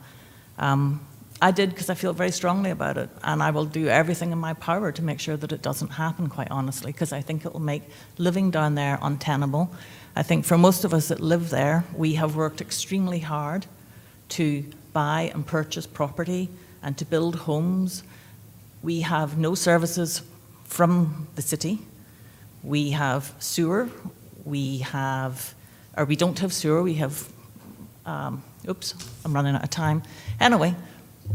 I did because I feel very strongly about it, and I will do everything in my power to make sure that it doesn't happen, quite honestly, because I think it will make living down there untenable. I think for most of us that live there, we have worked extremely hard to buy and purchase property and to build homes. We have no services from the city. We have sewer. We don't have sewer. We have, oops, I'm running out of time. Anyway,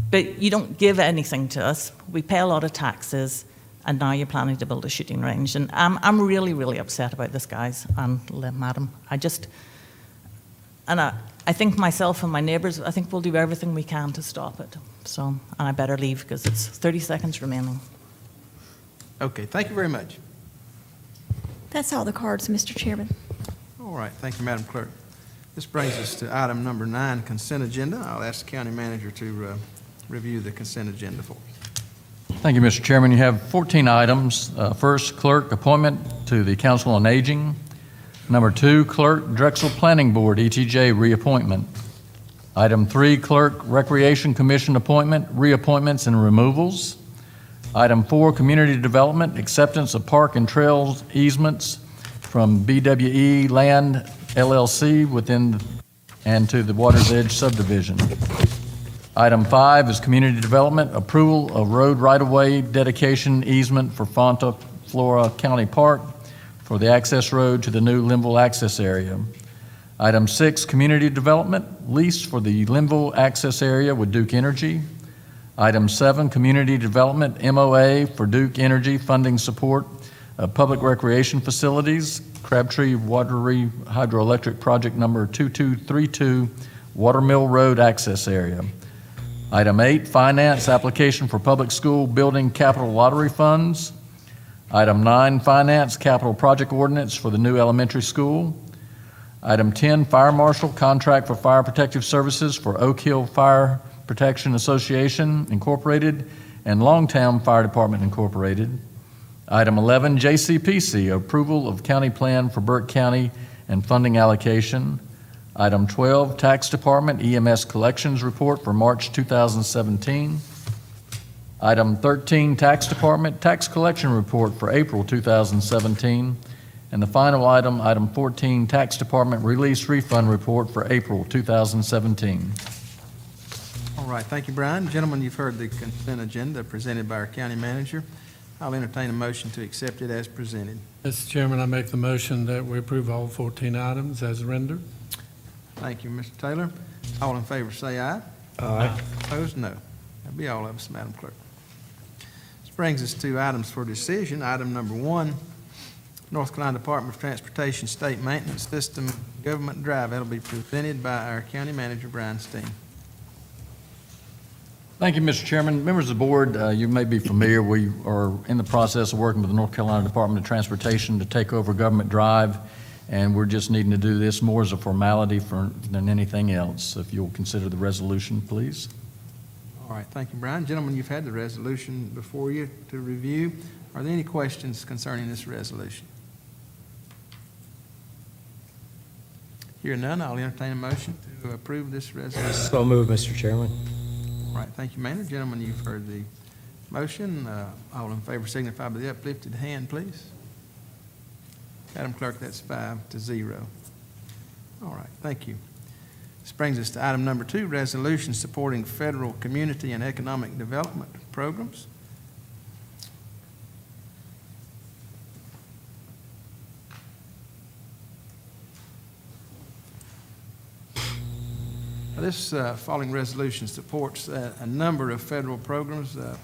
but you don't give anything to us. We pay a lot of taxes, and now you're planning to build a shooting range. And I'm really, really upset about this, guys and madam. I think myself and my neighbours, I think we'll do everything we can to stop it. So, and I better leave because it's 30 seconds remaining. Okay, thank you very much. That's all the cards, Mr. Chairman. All right, thank you, Madam Clerk. This brings us to item number 9, consent agenda. I'll ask the county manager to review the consent agenda for us. Thank you, Mr. Chairman. You have 14 items. First, clerk appointment to the Council on Aging. Number 2, clerk Drexel Planning Board, ETJ reappointment. Item 3, clerk Recreation Commission appointment, reappointments and removals. Item 4, community development, acceptance of park and trails easements from BWE Land LLC within and to the Water's Edge subdivision. Item 5 is community development, approval of road right-of-way dedication easement for Fonta Flora County Park for the access road to the new Linville access area. Item 6, community development, lease for the Linville access area with Duke Energy. Item 7, community development, MOA for Duke Energy funding support of public recreation facilities, Crabtree Watery Hydroelectric Project number 2232, Watermill Road access area. Item 8, finance application for public school building capital lottery funds. Item 9, finance capital project ordinance for the new elementary school. Item 10, fire marshal contract for fire protective services for Oak Hill Fire Protection Association Incorporated and Longtown Fire Department Incorporated. Item 11, JCPC, approval of county plan for Burke County and funding allocation. Item 12, Tax Department EMS collections report for March 2017. Item 13, Tax Department tax collection report for April 2017. And the final item, item 14, Tax Department release refund report for April 2017. All right, thank you, Brian. Gentlemen, you've heard the consent agenda presented by our county manager. I'll entertain a motion to accept it as presented. Mr. Chairman, I make the motion that we approve all 14 items as rendered. Thank you, Mr. Taylor. All in favor say aye. Aye. Opposed, no. That'll be all of us, Madam Clerk. This brings us to items for decision. Item number 1, North Carolina Department of Transportation State Maintenance System Government Drive. That'll be presented by our county manager, Brian Steen. Thank you, Mr. Chairman. Members of the board, you may be familiar, we are in the process of working with the North Carolina Department of Transportation to take over Government Drive, and we're just needing to do this more as a formality than anything else. If you'll consider the resolution, please. All right, thank you, Brian. Gentlemen, you've had the resolution before you to review. Are there any questions concerning this resolution? Hear none, I'll entertain a motion to approve this resolution. So moved, Mr. Chairman. All right, thank you, Maynard. Gentlemen, you've heard the motion. All in favor signify by the uplifted hand, please. Madam Clerk, that's 5-0. All right, thank you. This brings us to item number 2, resolution supporting federal community and economic development programs. This following resolution supports a number of federal programs, a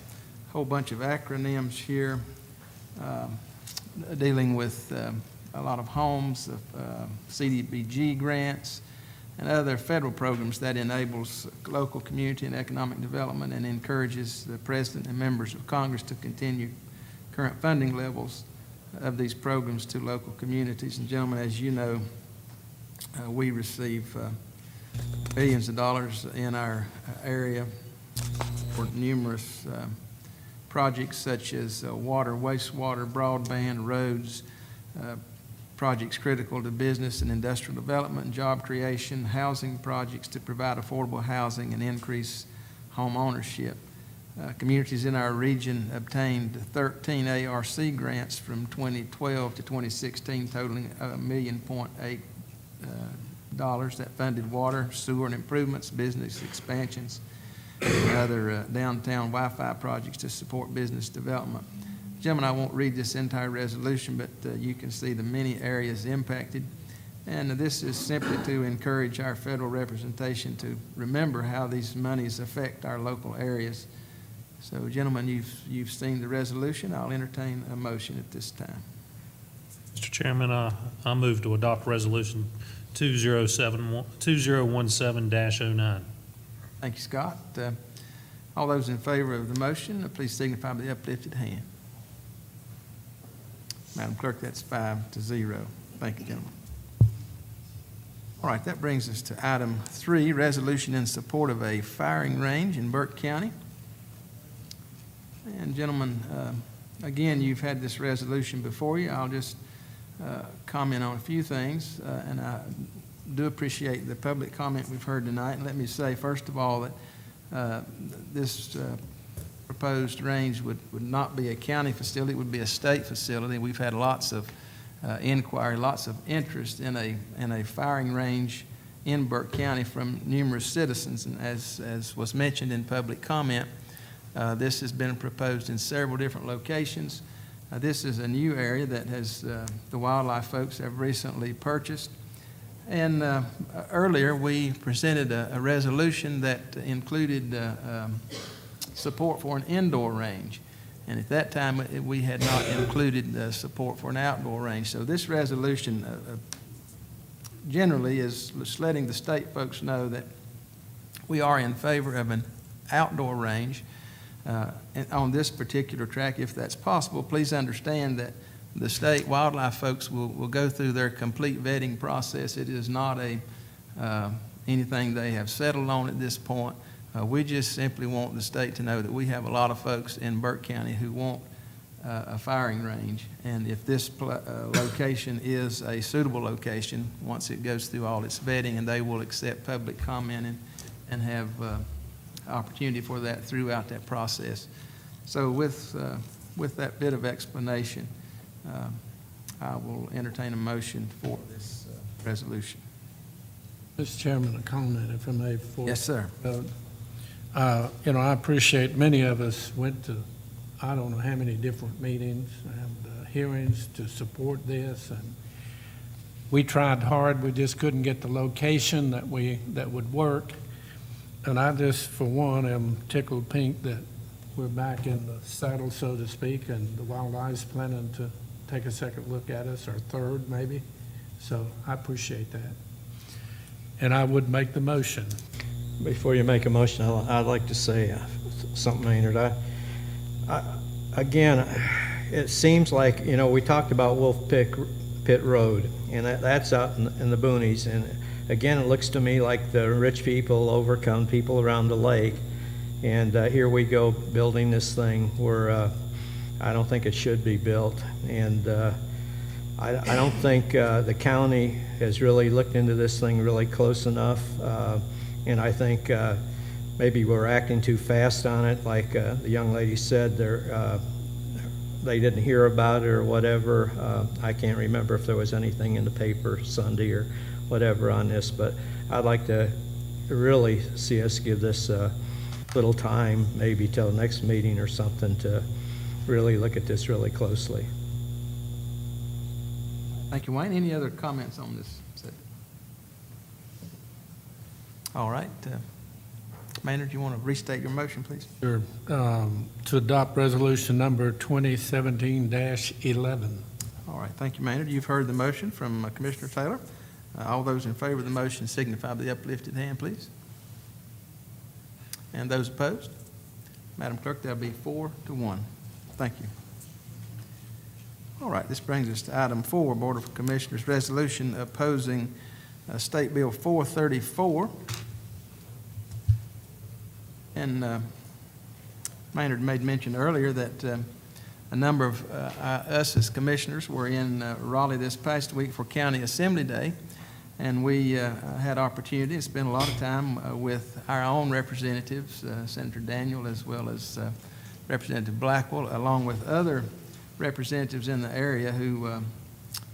whole bunch of acronyms here, dealing with a lot of homes, CDBG grants, and other federal programs that enables local community and economic development and encourages the President and members of Congress to continue current funding levels of these programs to local communities. And gentlemen, as you know, we receive billions of dollars in our area for numerous projects such as water, wastewater, broadband, roads, projects critical to business and industrial development and job creation, housing projects to provide affordable housing and increase home ownership. Communities in our region obtained 13 ARC grants from 2012 to 2016, totaling $1.8 million that funded water, sewer and improvements, business expansions, and other downtown Wi-Fi projects to support business development. Gentlemen, I won't read this entire resolution, but you can see the many areas impacted. And this is simply to encourage our federal representation to remember how these monies affect our local areas. So, gentlemen, you've seen the resolution. I'll entertain a motion at this time. Mr. Chairman, I move to adopt Resolution 2017-09. Thank you, Scott. All those in favor of the motion, please signify by the uplifted hand. Madam Clerk, that's 5-0. Thank you, gentlemen. All right, that brings us to item 3, resolution in support of a firing range in Burke County. And gentlemen, again, you've had this resolution before you. I'll just comment on a few things, and I do appreciate the public comment we've heard tonight. And let me say, first of all, that this proposed range would not be a county facility, it would be a state facility. We've had lots of inquiry, lots of interest in a firing range in Burke County from numerous citizens. And as was mentioned in public comment, this has been proposed in several different locations. This is a new area that has the wildlife folks have recently purchased. And earlier, we presented a resolution that included support for an indoor range. And at that time, we had not included support for an outdoor range. So this resolution generally is just letting the state folks know that we are in favor of an outdoor range on this particular track, if that's possible. Please understand that the state wildlife folks will go through their complete vetting process. It is not anything they have settled on at this point. We just simply want the state to know that we have a lot of folks in Burke County who want a firing range. And if this location is a suitable location, once it goes through all its vetting, and they will accept public comment and have opportunity for that throughout that process. So with that bit of explanation, I will entertain a motion for this resolution. Mr. Chairman, a comment, if I may, before. Yes, sir. You know, I appreciate many of us went to, I don't know how many different meetings and hearings to support this, and we tried hard. We just couldn't get the location that would work. And I just, for one, am tickled pink that we're back in the saddle, so to speak, and the Wildlife's planning to take a second look at us, or third maybe. So I appreciate that. And I would make the motion. Before you make a motion, I'd like to say something, Maynard. Again, it seems like, you know, we talked about Wolf Pit Road, and that's out in the boonies. And again, it looks to me like the rich people overcome people around the lake. And here we go building this thing where I don't think it should be built. And I don't think the county has really looked into this thing really close enough. And I think maybe we're acting too fast on it. Like the young lady said, they didn't hear about it or whatever. I can't remember if there was anything in the paper Sunday or whatever on this, but I'd like to really see us give this a little time, maybe till the next meeting or something, to really look at this really closely. Thank you, Wayne. Any other comments on this subject? All right. Maynard, you want to restate your motion, please? Sure. To adopt resolution number 2017-11. All right. Thank you, Maynard. You've heard the motion from Commissioner Taylor. All those in favor of the motion signify by the uplifted hand, please. And those opposed? Madam Clerk, that'll be 4-1. Thank you. All right, this brings us to item 4, Board of Commissioners resolution opposing State Bill 434. And Maynard made mention earlier that a number of us as commissioners were in Raleigh this past week for County Assembly Day, and we had opportunity to spend a lot of time with our own representatives, Senator Daniel as well as Representative Blackwell, along with other representatives in the area who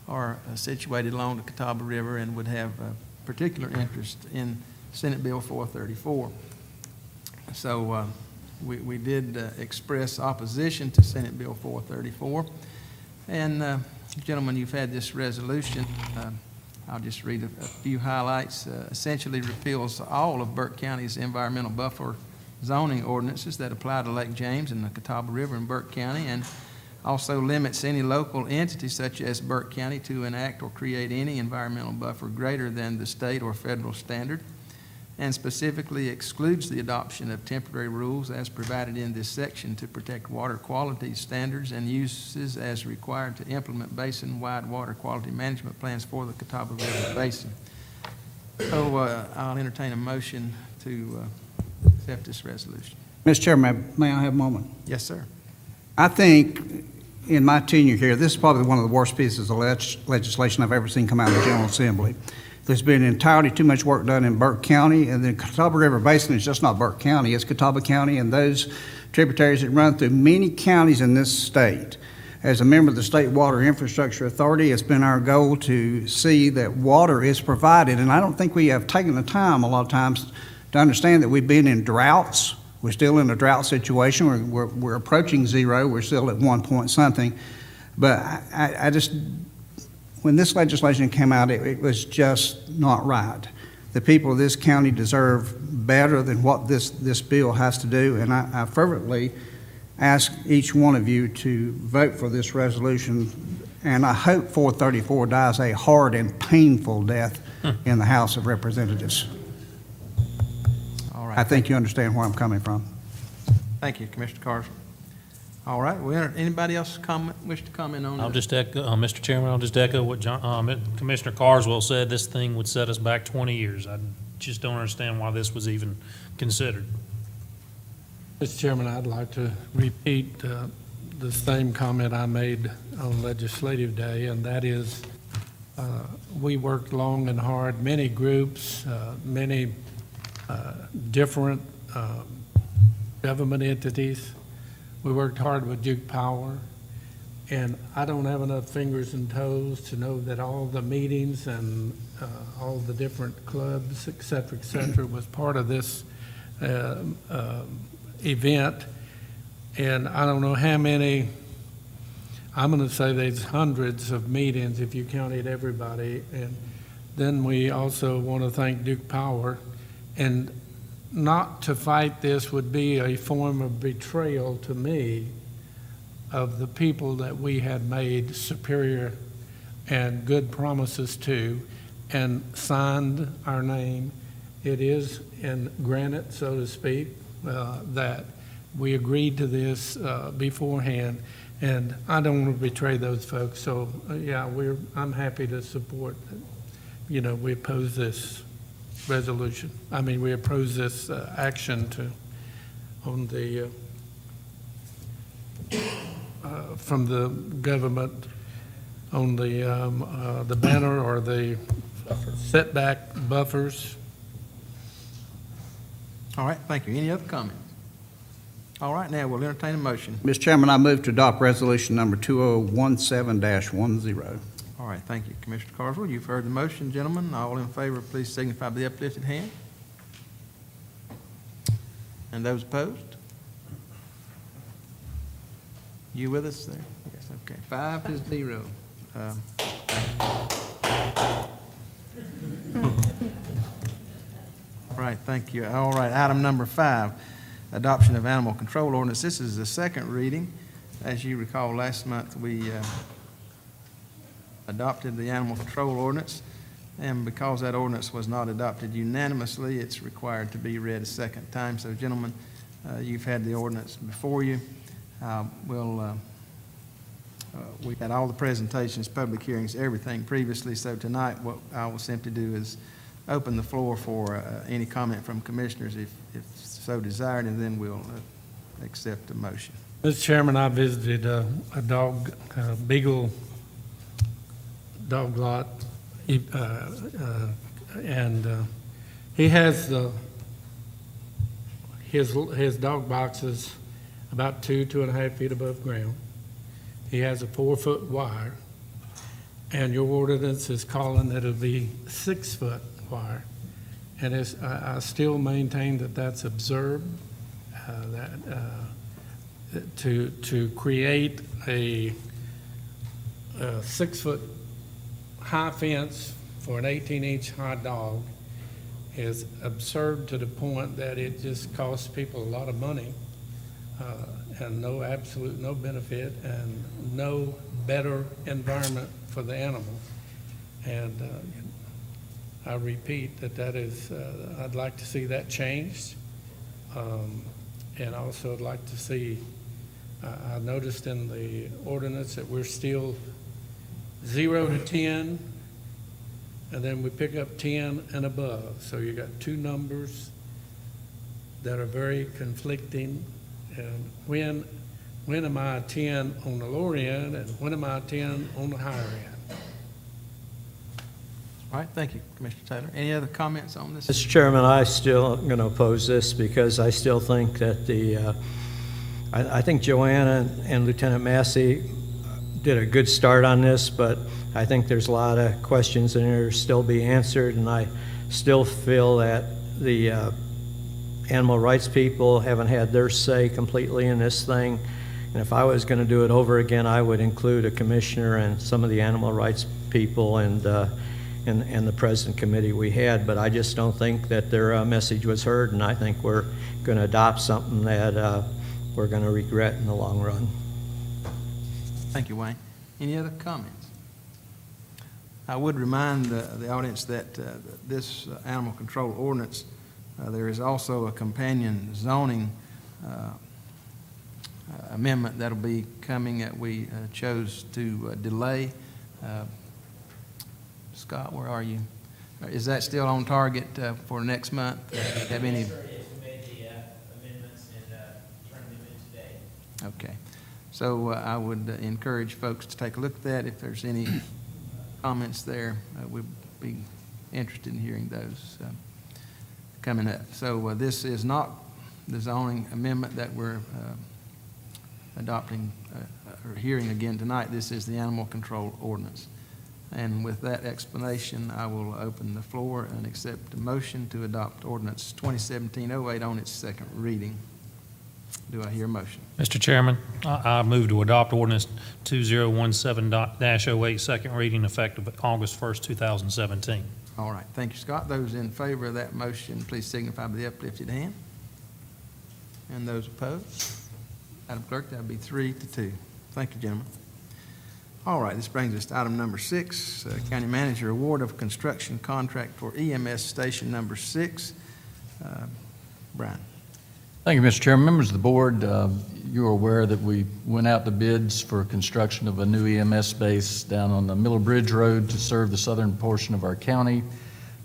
are situated along the Catawba River and would have particular interest in Senate Bill 434. So we did express opposition to Senate Bill 434. And gentlemen, you've had this resolution. I'll just read a few highlights. Essentially repeals all of Burke County's environmental buffer zoning ordinances that apply to Lake James and the Catawba River in Burke County, and also limits any local entity such as Burke County to enact or create any environmental buffer greater than the state or federal standard, and specifically excludes the adoption of temporary rules as provided in this section to protect water quality standards and uses as required to implement basin-wide water quality management plans for the Catawba River Basin. So I'll entertain a motion to accept this resolution. Mr. Chairman, may I have a moment? Yes, sir. I think in my tenure here, this is probably one of the worst pieces of legislation I've ever seen come out of the General Assembly. There's been entirely too much work done in Burke County, and the Catawba River Basin is just not Burke County, it's Catawba County and those tributaries that run through many counties in this state. As a member of the State Water Infrastructure Authority, it's been our goal to see that water is provided, and I don't think we have taken the time a lot of times to understand that we've been in droughts. We're still in a drought situation. We're approaching zero. We're still at 1 point something. But I just, when this legislation came out, it was just not right. The people of this county deserve better than what this bill has to do, and I fervently ask each one of you to vote for this resolution, and I hope 434 dies a hard and painful death in the House of Representatives. All right. I think you understand where I'm coming from. Thank you, Commissioner Carson. All right. Anybody else wish to comment on I'll this? just echo, Mr. Chairman, I'll just echo what Commissioner Carswell said. This thing would set us back 20 years. I just don't understand why this was even considered. Mr. Chairman, I'd like to repeat the the same comment I made on Legislative Day, and that is, we worked long and hard, many groups, many different government entities. We worked hard with Duke Power, and I don't have enough fingers and toes to know that all the meetings and all the different clubs, et cetera, was part of this event. And I don't know how many, I'm going to say there's hundreds of meetings if you counted everybody. And then we also want to thank Duke Power. And not to fight this would be a form of betrayal to me of the people that we had made superior and good promises to and signed our name. It is in granite, so to speak, that we agreed to this beforehand, and I don't want to betray those folks. So, yeah, I'm happy to support, we oppose this resolution. I mean, we oppose this action on the, from the government on the banner or the setback buffers. All right, thank you. Any other comments? All right, now we'll entertain a motion. Mr. Chairman, I move to adopt resolution number 2017-10. All right, thank you, Commissioner Carswell. You've heard the motion, gentlemen. All in favor, please signify by the uplifted hand. And those opposed? You with us there? Yes, okay. 5-0. All right, thank you. All right, item number 5, adoption of animal control ordinance. This is the second reading. As you recall, last month we adopted the animal control ordinance, and because that ordinance was not adopted unanimously, it's required to be read a second time. So, gentlemen, you've had the ordinance before you. We had all the presentations, public hearings, everything previously, so tonight what I will simply do is open the floor for any comment from commissioners if so desired, and then we'll accept the motion. Mr. Chairman, I visited a dog, beagle dog lot, and he has his dog boxes about 2.5 feet above ground. He has a 4-foot wire, and your ordinance is calling that it'll be 6-foot wire. And I still maintain that that's absurd, to create a 6-foot high fence for an 18-inch high dog is absurd to the point that it just costs people a lot of money and no benefit and no better environment for the animal. And I repeat that is, I'd like to see that changed. And also I'd like to see, I noticed in the ordinance that we're still 0 to 10, and then we pick up 10 and above. So you got two numbers that are very conflicting. And when am I a 10 on the lower end, and when am I a 10 on the higher end? All right, thank you, Commissioner Taylor. Any other comments on this? Mr. Chairman, I still am going to oppose this because I still think that I think Joanna and Lieutenant Massey did a good start on this, but I think there's a lot of questions that are still be answered, and I still feel that the animal rights people haven't had their say completely in this thing. And if I was going to do it over again, I would include a commissioner and some of the animal rights people and the president committee we had, but I just don't think that their message was heard, and I think we're going to adopt something that we're going to regret in the long run. Thank you, Wayne. Any other comments? I would remind the audience that this animal control ordinance, there is also a companion zoning amendment that'll be coming that we chose to delay. Scott, where are you? Is that still on target for next month? Have any? Yes, sir. Yes, we made the amendments and turned them in today. Okay. So I would encourage folks to take a look at that. If there's any comments there, we'd be interested in hearing those coming up. So this is not the zoning amendment that we're adopting or hearing again tonight. This is the animal control ordinance. And with that explanation, I will open the floor and accept a motion to adopt ordinance 2017-08 on its second reading. Do I hear a motion? Mr. Chairman, I move to adopt ordinance 2017-08, second reading, effective August 1st, 2017. All right, thank you, Scott. Those in favor of that motion, please signify by the uplifted hand. And those opposed? Madam Clerk, that would be 3-2. Thank you, gentlemen. All right, this brings us to item number 6, County Manager Award of Construction Contract for EMS Station Number 6. Brian. Thank you, Mr. Chairman. Members of the board, you are aware that we went out to bids for construction of a new EMS base down on the Miller Bridge Road to serve the southern portion of our county.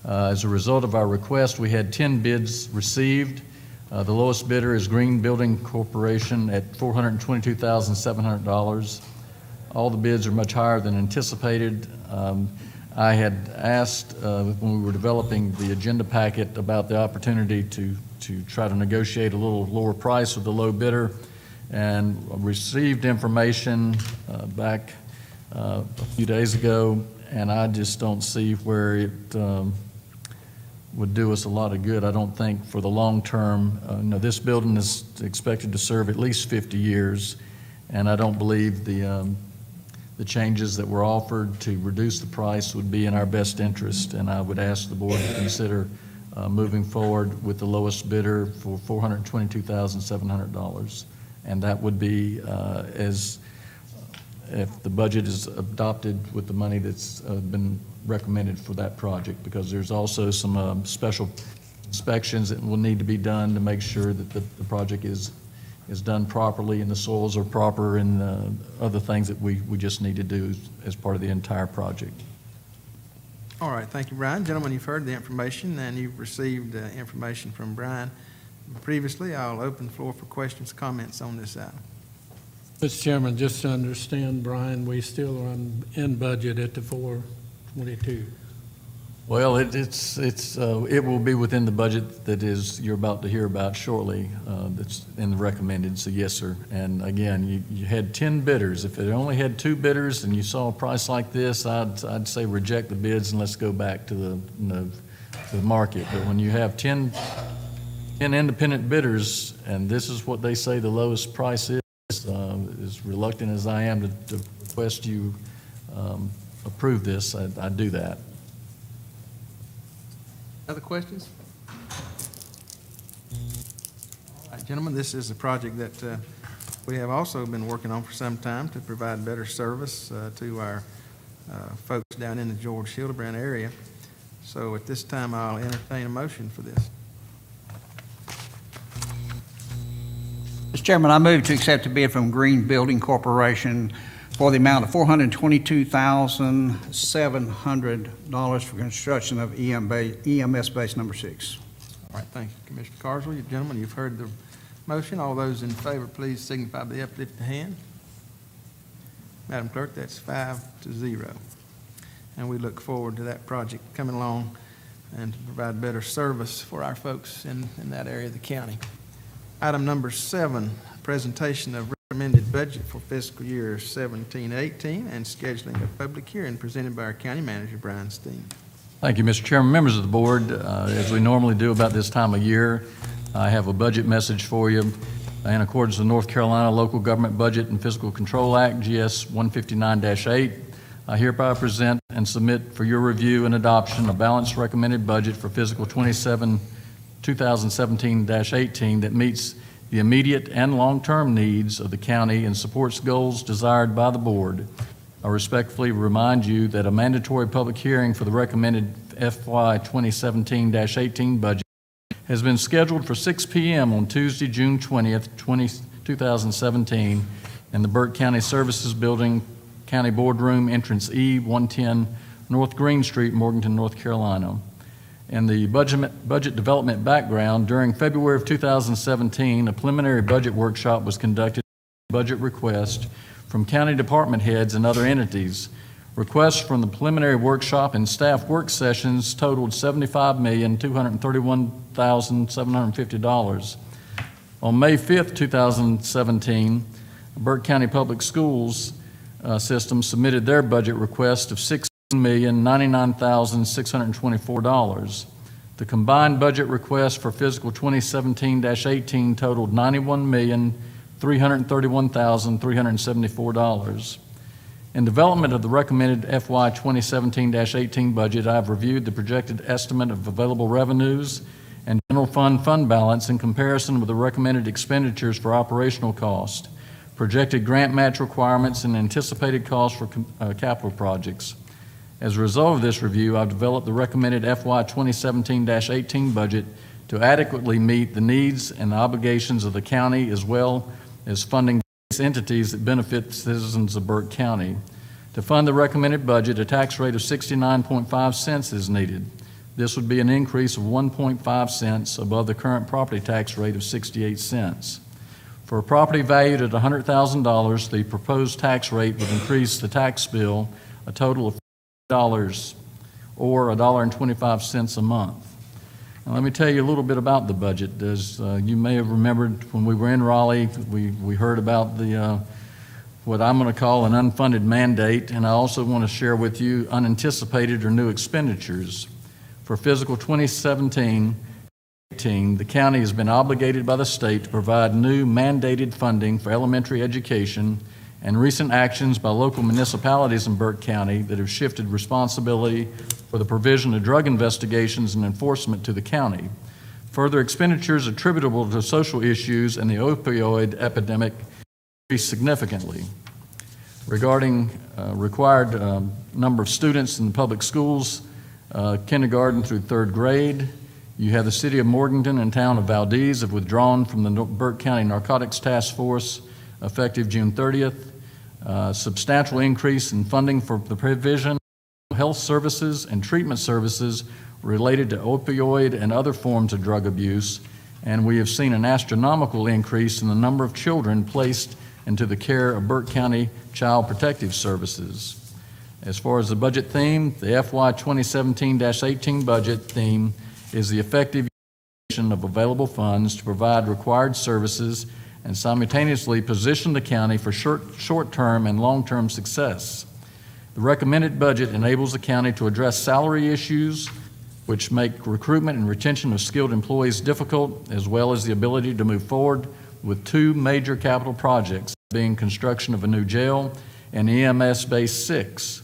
As a result of our request, we had 10 bids received. The lowest bidder is Green Building Corporation at $422,700. All the bids are much higher than anticipated. I had asked when we were developing the agenda packet about the opportunity to try to negotiate a little lower price with the low bidder, and received information back a few days ago, and I just don't see where it would do us a lot of good. I don't think for the long term. This building is expected to serve at least 50 years, and I don't believe the changes that were offered to reduce the price would be in our best interest, and I would ask the board to consider moving forward with the lowest bidder for $422,700. And that would be as if the budget is adopted with the money that's been recommended for that project, because there's also some special inspections that will need to be done to make sure that the project is done properly and the soils are proper, and other things that we just need to do as part of the entire project. All right, thank you, Brian. Gentlemen, you've heard the information, and you've received information from Brian previously. I'll open the floor for questions, comments on this item. Mr. Chairman, just to understand, Brian, we still are in budget at the 422. Well, it will be within the budget that you're about to hear about shortly, that's in the recommended, so yes, sir. And again, you had 10 bidders. If it only had 2 bidders and you saw a price like this, I'd say reject the bids and let's go back to the market. But when you have 10 independent bidders, and this is what they say the lowest price is, as reluctant as I am to request you approve this, I do that. Other questions? All right, gentlemen, this is a project that we have also been working on for some time to provide better service to our folks down in the George Hildebrand area. So at this time, I'll entertain a motion for this. Mr. Chairman, I move to accept a bid from Green Building Corporation for the amount of $422,700 for construction of EMS base number 6. All right, thank you, Commissioner Carswell. You gentlemen, you've heard the motion. All those in favor, please signify by the uplifted hand. Madam Clerk, that's 5-0. And we look forward to that project coming along and to provide better service for our folks in that area of the county. Item number 7, presentation of recommended budget for fiscal year 17-18 and scheduling a public hearing presented by our County Manager, Brian Steen. Thank you, Mr. Chairman. Members of the board, as we normally do about this time of year, I have a budget message for you. In accordance with the North Carolina Local Government Budget and Fiscal Control Act, GS 159-8, I hereby present and submit for your review and adoption a balanced recommended budget for fiscal 2017-18 that meets the immediate and long-term needs of the county and supports goals desired by the board. I respectfully remind you that a mandatory public hearing for the recommended FY 2017-18 budget has been scheduled for 6 p.m. on Tuesday, June 20th, 2017, in the Burke County Services Building, County Boardroom, Entrance E, 110 North Green Street, Morganton, North Carolina. In the budget development background, during February of 2017, a preliminary budget workshop was conducted budget request from county department heads and other entities. Requests from the preliminary workshop and staff work sessions totaled $75,231,750. On May 5th, 2017, Burke County Public Schools system submitted their budget request of $16,099,624. The combined budget request for fiscal 2017-18 totaled $91,331,374. In development of the recommended FY 2017-18 budget, I've reviewed the projected estimate of available revenues and general fund balance in comparison with the recommended expenditures for operational cost, projected grant match requirements, and anticipated costs for capital projects. As a result of this review, I've developed the recommended FY 2017-18 budget to adequately meet the needs and obligations of the county, as well as funding entities that benefit citizens of Burke County. To fund the recommended budget, a tax rate of 69.5 cents is needed. This would be an increase of 1.5 cents above the current property tax rate of 68 cents. For a property valued at $100,000, the proposed tax rate would increase the tax bill a total of $50 or $1.25 a month. Now, let me tell you a little bit about the budget. As you may have remembered, when we were in Raleigh, we heard about the what I'm going to call an unfunded mandate, and I also want to share with you unanticipated or new expenditures. For fiscal 2017-18, the county has been obligated by the state to provide new mandated funding for elementary education and recent actions by local municipalities in Burke County that have shifted responsibility for the provision of drug investigations and enforcement to the county. Further expenditures attributable to social issues and the opioid epidemic increased significantly. Regarding required number of students in the public schools, kindergarten through third grade, you have the city of Morganton and town of Valdez have withdrawn from the Burke County Narcotics Task Force effective June 30th. Substantial increase in funding for the provision of health services and treatment services related to opioid and other forms of drug abuse, and we have seen an astronomical increase in the number of children placed into the care of Burke County Child Protective Services. As far as the budget theme, the FY 2017-18 budget theme is the effective utilization of available funds to provide required services and simultaneously position the county for short-term and long-term success. The recommended budget enables the county to address salary issues, which make recruitment and retention of skilled employees difficult, as well as the ability to move forward with two major capital projects, being construction of a new jail and EMS Base 6.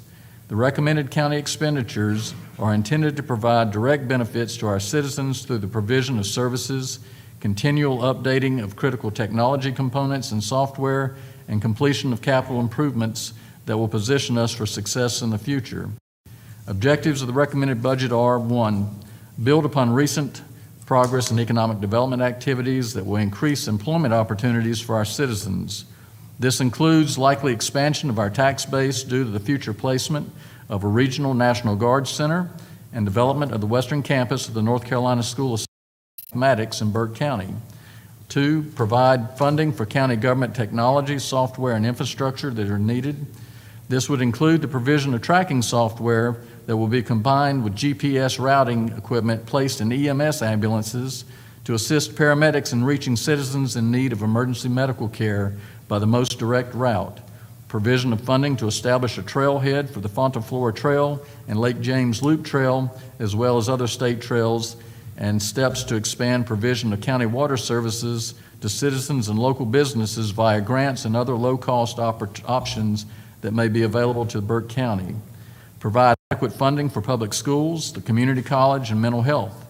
The recommended county expenditures are intended to provide direct benefits to our citizens through the provision of services, continual updating of critical technology components and software, and completion of capital improvements that will position us for success in the future. Objectives of the recommended budget are: 1, build upon recent progress in economic development activities that will increase employment opportunities for our citizens. This includes likely expansion of our tax base due to the future placement of a regional National Guard Center and development of the western campus of the North Carolina School of Mathematics in Burke County. 2, provide funding for county government technology, software, and infrastructure that are needed. This would include the provision of tracking software that will be combined with GPS routing equipment placed in EMS ambulances to assist paramedics in reaching citizens in need of emergency medical care by the most direct route. Provision of funding to establish a trailhead for the Fonta Flora Trail and Lake James Loop Trail, as well as other state trails, and steps to expand provision of county water services to citizens and local businesses via grants and other low-cost options that may be available to Burke County. Provide adequate funding for public schools, the community college, and mental health.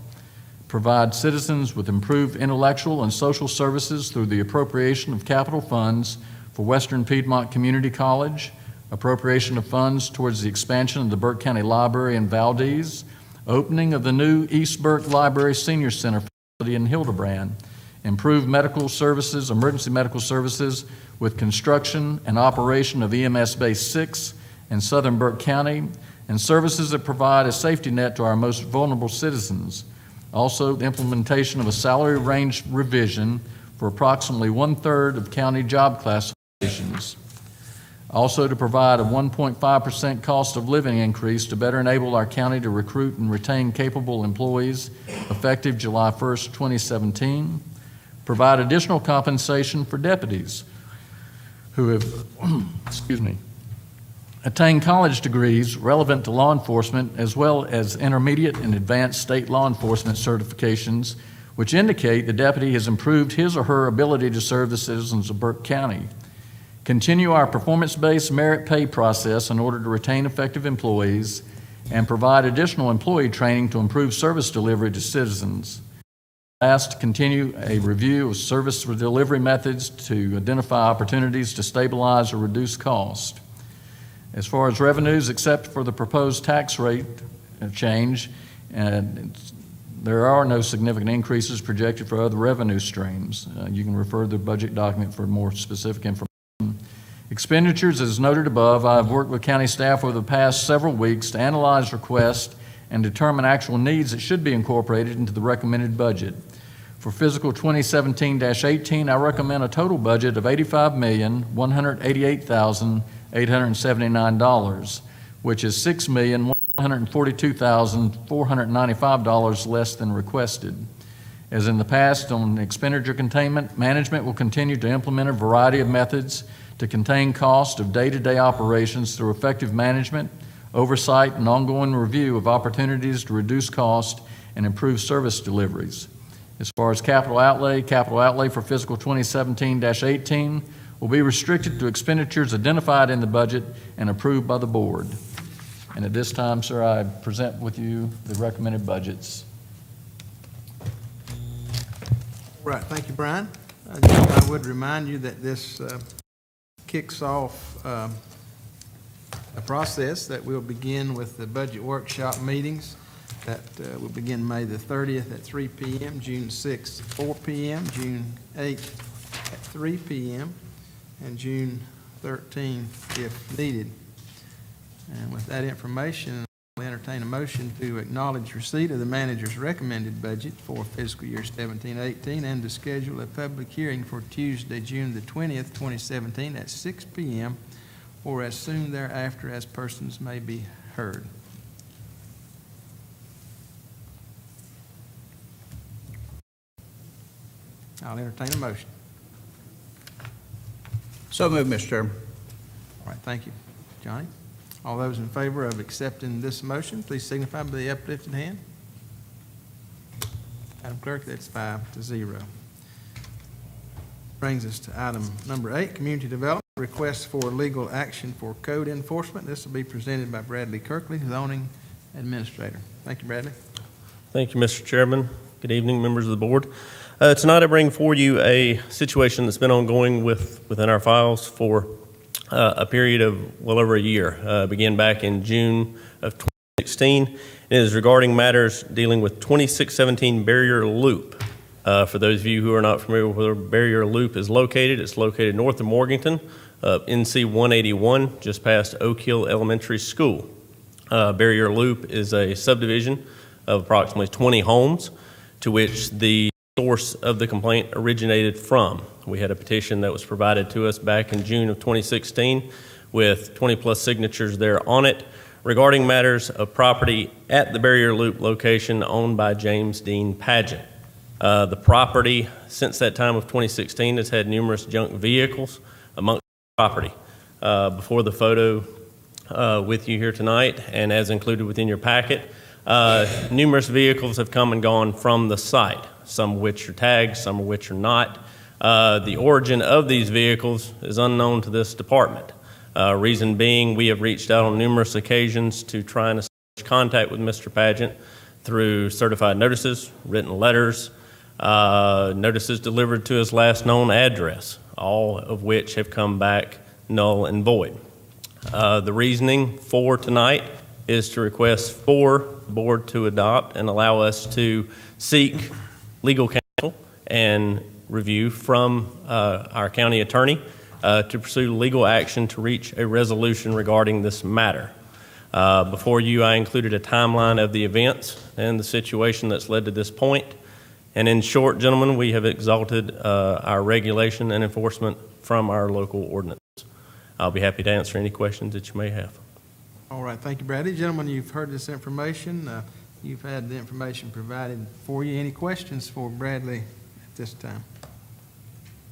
Provide citizens with improved intellectual and social services through the appropriation of capital funds for Western Piedmont Community College, appropriation of funds towards the expansion of the Burke County Library in Valdez, opening of the new East Burke Library Senior Center facility in Hildebrand, improved medical services, emergency medical services with construction and operation of EMS Base 6 in southern Burke County, and services that provide a safety net to our most vulnerable citizens. Also, the implementation of a salary range revision for approximately 1/3 of county job classifications certifications. Also, to provide a 1.5% cost of living increase to better enable our county to recruit and retain capable employees effective July 1st, 2017. Provide additional compensation for deputies who have, attained college degrees relevant to law enforcement, as well as intermediate and advanced state law enforcement certifications, which indicate the deputy has improved his or her ability to serve the citizens of Burke County. Continue our performance-based merit pay process in order to retain effective employees, and provide additional employee training to improve service delivery to citizens. Last, continue a review of service delivery methods to identify opportunities to stabilize or reduce cost. As far as revenues, except for the proposed tax rate change, there are no significant increases projected for other revenue streams. You can refer to the budget document for more specific information. Expenditures, as noted above, I've worked with county staff over the past several weeks to analyze requests and determine actual needs that should be incorporated into the recommended budget. For fiscal 2017-18, I recommend a total budget of $85,188,879, which is $6,142,495 less than requested. As in the past, on expenditure containment, management will continue to implement a variety of methods to contain cost of day-to-day operations through effective management, oversight, and ongoing review of opportunities to reduce cost and improve service deliveries. As far as capital outlay for fiscal 2017-18 will be restricted to expenditures identified in the budget and approved by the board. And at this time, sir, I present with you the recommended budgets. Right, thank you, Brian. I would remind you that this kicks off a process that will begin with the budget workshop meetings that will begin May the 30th at 3 p.m., June 6th, 4 p.m., June 8th at 3 p.m., and June 13th if needed. And with that information, I'll entertain a motion to acknowledge receipt of the manager's recommended budget for fiscal year 17-18 and to schedule a public hearing for Tuesday, June the 20th, 2017 at 6 p.m. or as soon thereafter as persons may be heard. I'll entertain a motion. So moved, Mr. Chairman. All right, thank you. Johnny? All those in favor of accepting this motion, please signify by the uplifted hand. Madam Clerk, that's 5-0. Brings us to item number 8, Community Development, request for legal action for code enforcement. This will be presented by Bradley Kirkley, Zoning Administrator. Thank you, Bradley. Thank you, Mr. Chairman. Good evening, members of the board. Tonight I bring for you a situation that's been ongoing within our files for a period of well over a year. Began back in June of 2016. It is regarding matters dealing with 2617 Barrier Loop. For those of you who are not familiar with where Barrier Loop is located, it's located north of Morganton, NC 181, just past Oak Hill Elementary School. Barrier Loop is a subdivision of approximately 20 homes to which the source of the complaint originated from. We had a petition that was provided to us back in June of 2016 with 20-plus signatures there on it regarding matters of property at the Barrier Loop location owned by James Dean Pageant. The property since that time of 2016 has had numerous junk vehicles amongst the property. Before the photo with you here tonight, and as included within your packet, numerous vehicles have come and gone from the site, some of which are tagged, some of which are not. The origin of these vehicles is unknown to this department. Reason being, we have reached out on numerous occasions to try and establish contact with Mr. Pageant through certified notices, written letters, notices delivered to his last known address, all of which have come back null and void. The reasoning for tonight is to request for the board to adopt and allow us to seek legal counsel and review from our county attorney to pursue legal action to reach a resolution regarding this matter. Before you, I included a timeline of the events and the situation that's led to this point. And in short, gentlemen, we have exalted our regulation and enforcement from our local ordinance. I'll be happy to answer any questions that you may have. All right, thank you, Bradley. Gentlemen, you've heard this information. You've had the information provided for you. Any questions for Bradley at this time?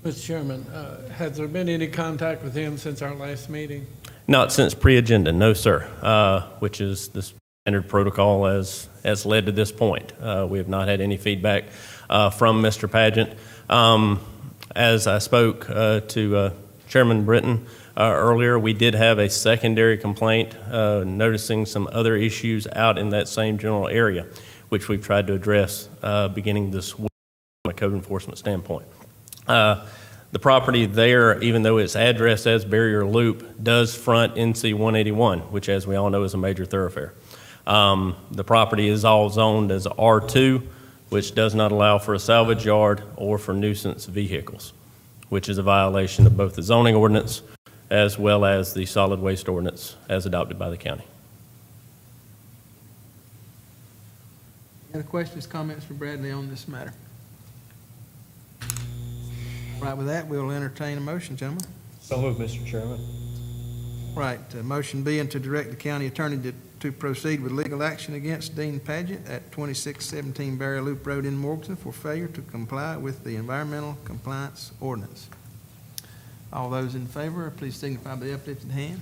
Mr. Chairman, has there been any contact with him since our last meeting? Not since pre-agenda, no, sir, which is the standard protocol as led to this point. We have not had any feedback from Mr. Pageant. As I spoke to Chairman Britton earlier, we did have a secondary complaint noticing some other issues out in that same general area, which we've tried to address beginning this week from a code enforcement standpoint. The property there, even though it's addressed as Barrier Loop, does front NC 181, which, as we all know, is a major thoroughfare. The property is all zoned as R2, which does not allow for a salvage yard or for nuisance vehicles, which is a violation of both the zoning ordinance as well as the solid waste ordinance as adopted by the county. Any other questions, comments for Bradley on this matter? Right, with that, we'll entertain a motion, gentlemen. So moved, Mr. Chairman. Right, motion being to direct the county attorney to proceed with legal action against Dean Pageant at 2617 Barrier Loop Road in Morganton for failure to comply with the environmental compliance ordinance. All those in favor, please signify by the uplifted hand.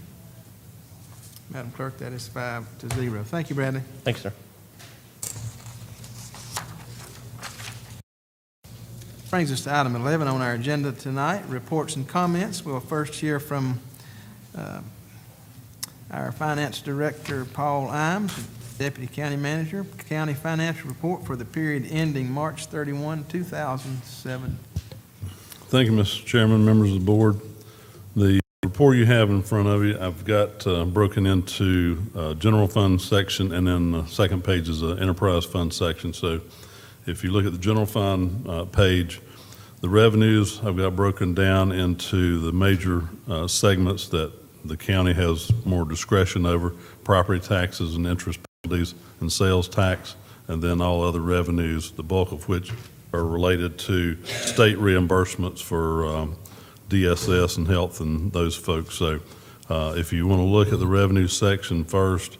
Madam Clerk, that is 5-0. Thank you, Bradley. Thank you, sir. Brings us to item 11 on our agenda tonight, reports and comments. We'll first hear from our Finance Director, Paul Imes, Deputy County Manager, County Financial Report for the period ending March 31, 2007. Thank you, Mr. Chairman, members of the board. The report you have in front of you, I've got broken into general fund section, and then the second page is an enterprise fund section. So if you look at the general fund page, the revenues I've got broken down into the major segments that the county has more discretion over: property taxes and interest penalties and sales tax, and then all other revenues, the bulk of which are related to state reimbursements for DSS and health and those folks. So if you want to look at the revenue section first,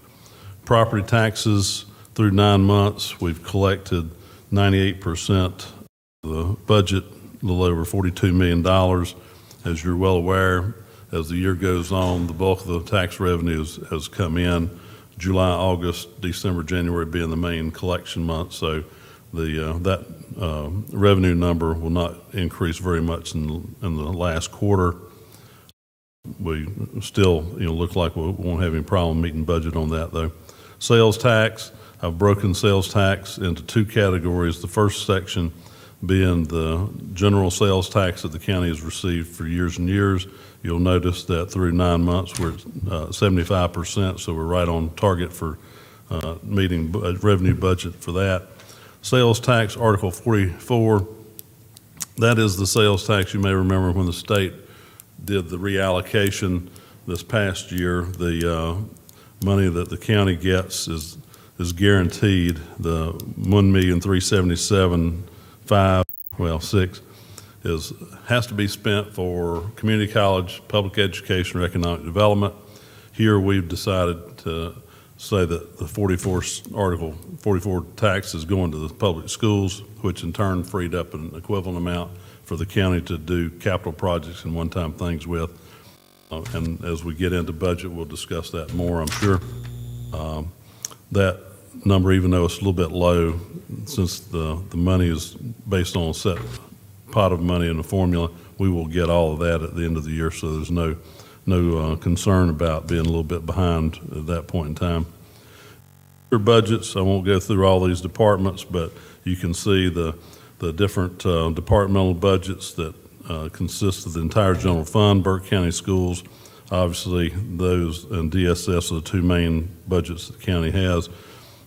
property taxes through 9 months, we've collected 98% of the budget, a little over $42 million. As you're well aware, as the year goes on, the bulk of the tax revenues has come in. July, August, December, January being the main collection months. So that revenue number will not increase very much in the last quarter. We still look like we won't have any problem meeting budget on that, though. Sales tax, I've broken sales tax into two categories. The first section being the general sales tax that the county has received for years and years. You'll notice that through 9 months, we're at 75%, so we're right on target for meeting revenue budget for that. Sales tax, Article 44, that is the sales tax. You may remember when the state did the reallocation this past year, the money that the county gets is guaranteed. The $1,377,506 has to be spent for community college, public education, or economic development. Here we've decided to say that the Article 44 tax is going to the public schools, which in turn freed up an equivalent amount for the county to do capital projects and one-time things with. And as we get into budget, we'll discuss that more, I'm sure. That number, even though it's a little bit low, since the money is based on a set pot of money in the formula, we will get all of that at the end of the year, so there's no concern about being a little bit behind at that point in time. Your budgets, I won't go through all these departments, but you can see the different departmental budgets that consist of the entire general fund. Burke County Schools, obviously those, and DSS are the two main budgets the county has.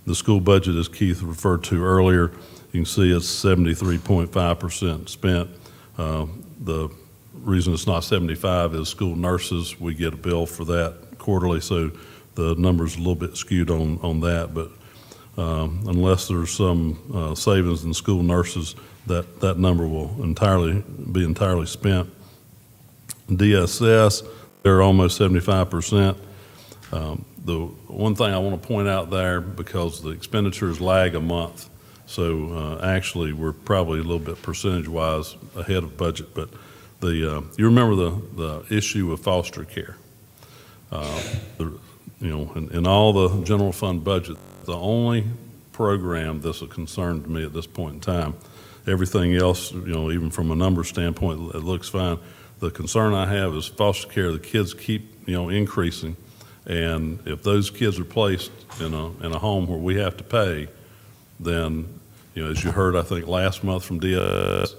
The school budget, as Keith referred to earlier, you can see it's 73.5% spent. The reason it's not 75 is school nurses. We get a bill for that quarterly, so the number's a little bit skewed on that. But unless there's some savings in school nurses, that number will be entirely spent. DSS, they're almost 75%. The one thing I want to point out there, because the expenditures lag a month, so actually we're probably a little bit percentage-wise ahead of budget. But you remember the issue of foster care. In all the general fund budget, the only program that's a concern to me at this point in time. Everything else, even from a number standpoint, it looks fine. The concern I have is foster care. The kids keep, increasing, and if those kids are placed in a home where we have to pay, then, as you heard, I think last month from DSS,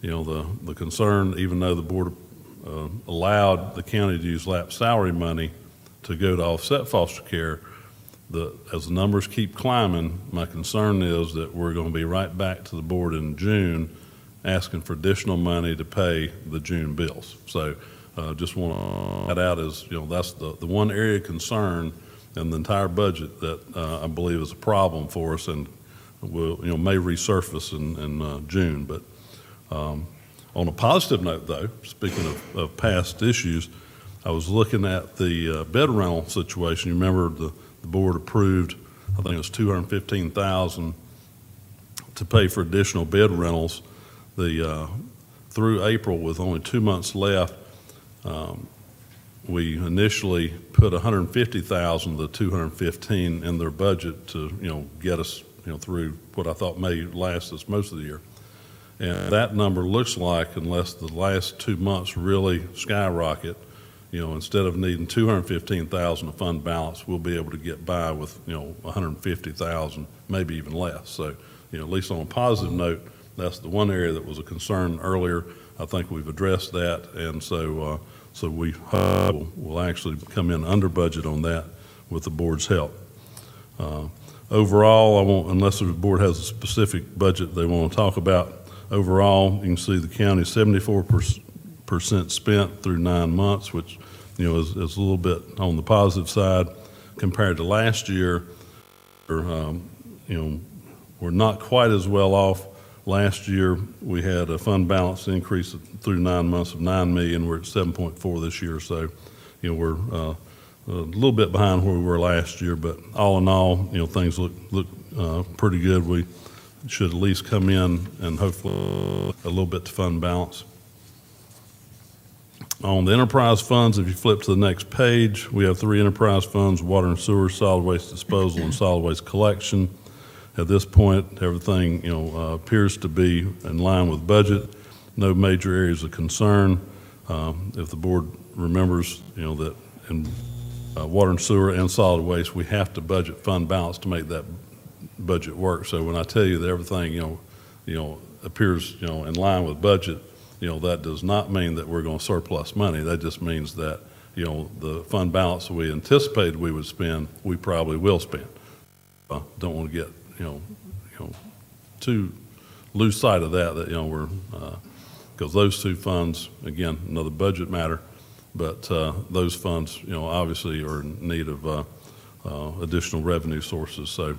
the concern, even though the board allowed the county to use lap salary money to go to offset foster care, as the numbers keep climbing, my concern is that we're going to be right back to the board in June asking for additional money to pay the June bills. So just want to point that out as, that's the one area of concern in the entire budget that I believe is a problem for us and may resurface in June. But on a positive note, though, speaking of past issues, I was looking at the bed rental situation. You remember the board approved, I think it was $215,000 to pay for additional bed rentals. Through April, with only 2 months left, we initially put $150,000 to $215,000 in their budget to get us through what I thought may last us most of the year. And that number looks like, unless the last 2 months really skyrocket, instead of needing $215,000 of fund balance, we'll be able to get by with $150,000, maybe even less. So, at least on a positive note, that's the one area that was a concern earlier. I think we've addressed that, and so we will actually come in under budget on that with the board's help. Overall, I won't, unless the board has a specific budget they want to talk about. Overall, you can see the county 74% spent through 9 months, which is a little bit on the positive side compared to last year. We're not quite as well off. Last year, we had a fund balance increase through 9 months of $9 million. We're at 7.4 this year, so we're a little bit behind where we were last year. But all in all, things look pretty good. We should at least come in and hopefully a little bit to fund balance. On the enterprise funds, if you flip to the next page, we have 3 enterprise funds: water and sewer, solid waste disposal, and solid waste collection. At this point, everything appears to be in line with budget. No major areas of concern. If the board remembers, that in water and sewer and solid waste, we have to budget fund balance to make that budget work. So when I tell you that everything appears in line with budget, that does not mean that we're going to surplus money. That just means that the fund balance that we anticipated we would spend, we probably will spend. Don't want to get too lose sight of that we're because those 2 funds, again, another budget matter, but those funds obviously are in need of additional revenue sources. So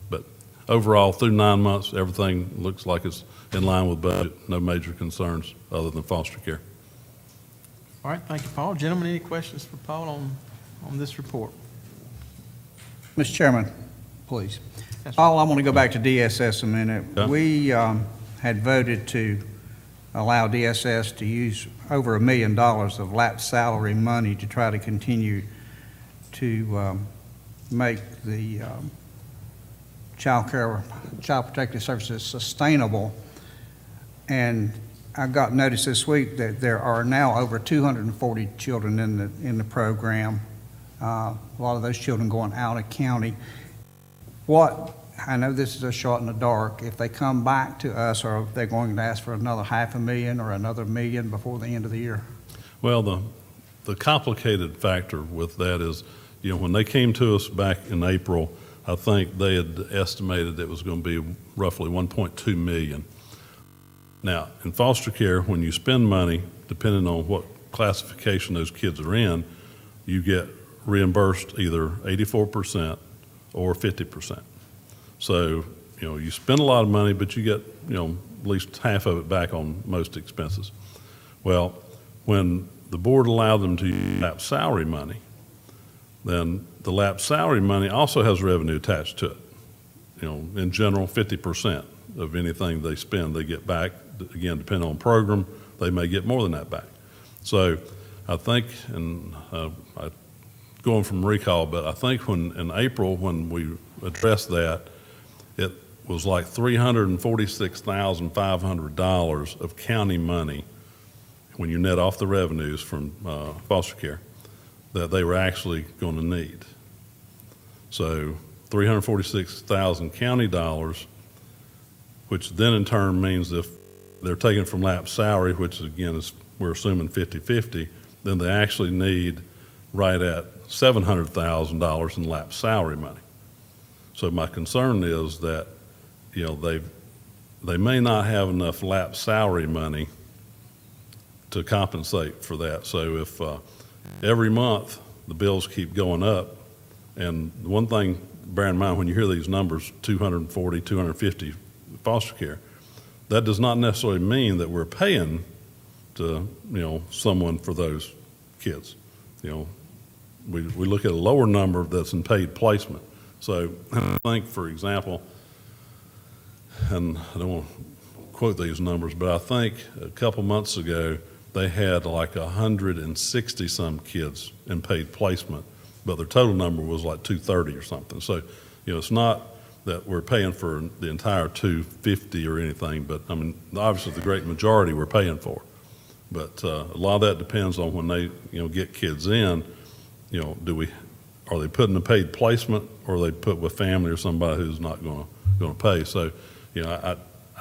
but overall, through 9 months, everything looks like it's in line with budget. No major concerns other than foster care. All right, thank you, Paul. Gentlemen, any questions for Paul on this report? Mr. Chairman, please. Paul, I want to go back to DSS a minute. Okay. We had voted to allow DSS to use over $1 million of lap salary money to try to continue to make the child protective services sustainable. And I got notice this week that there are now over 240 children in the program. A lot of those children going out of county. I know this is a shot in the dark. If they come back to us, or if they're going to ask for another $500,000 or another $1 million before the end of the year? Well, the complicated factor with that is, when they came to us back in April, I think they had estimated it was going to be roughly $1.2 million. Now, in foster care, when you spend money, depending on what classification those kids are in, you get reimbursed either 84% or 50%. So, you spend a lot of money, but you get, at least half of it back on most expenses. Well, when the board allowed them to use lapsed salary money, then the lapsed salary money also has revenue attached to it. In general, 50% of anything they spend, they get back. Again, depending on program, they may get more than that back. So I think, and going from recall, but I think in April, when we addressed that, it was like $346,500 of county money when you net off the revenues from foster care that they were actually going to need. So 346,000 county dollars, which then in turn means if they're taken from lapsed salary, which again is, we're assuming 50-50, then they actually need right at $700,000 in lapsed salary money. So my concern is that, they may not have enough lapsed salary money to compensate for that. So if every month the bills keep going up, and one thing, bear in mind when you hear these numbers, 240, 250 foster care, that does not necessarily mean that we're paying to, someone for those kids. We look at a lower number that's in paid placement. So I think, for example, and I don't want to quote these numbers, but I think a couple months ago, they had like 160 some kids in paid placement, but their total number was like 230 or something. So, it's not that we're paying for the entire 250 or anything, but I mean, obviously the great majority we're paying for. But a lot of that depends on when they, get kids in, are they put in a paid placement, or are they put with family or somebody who's not going to pay? So, I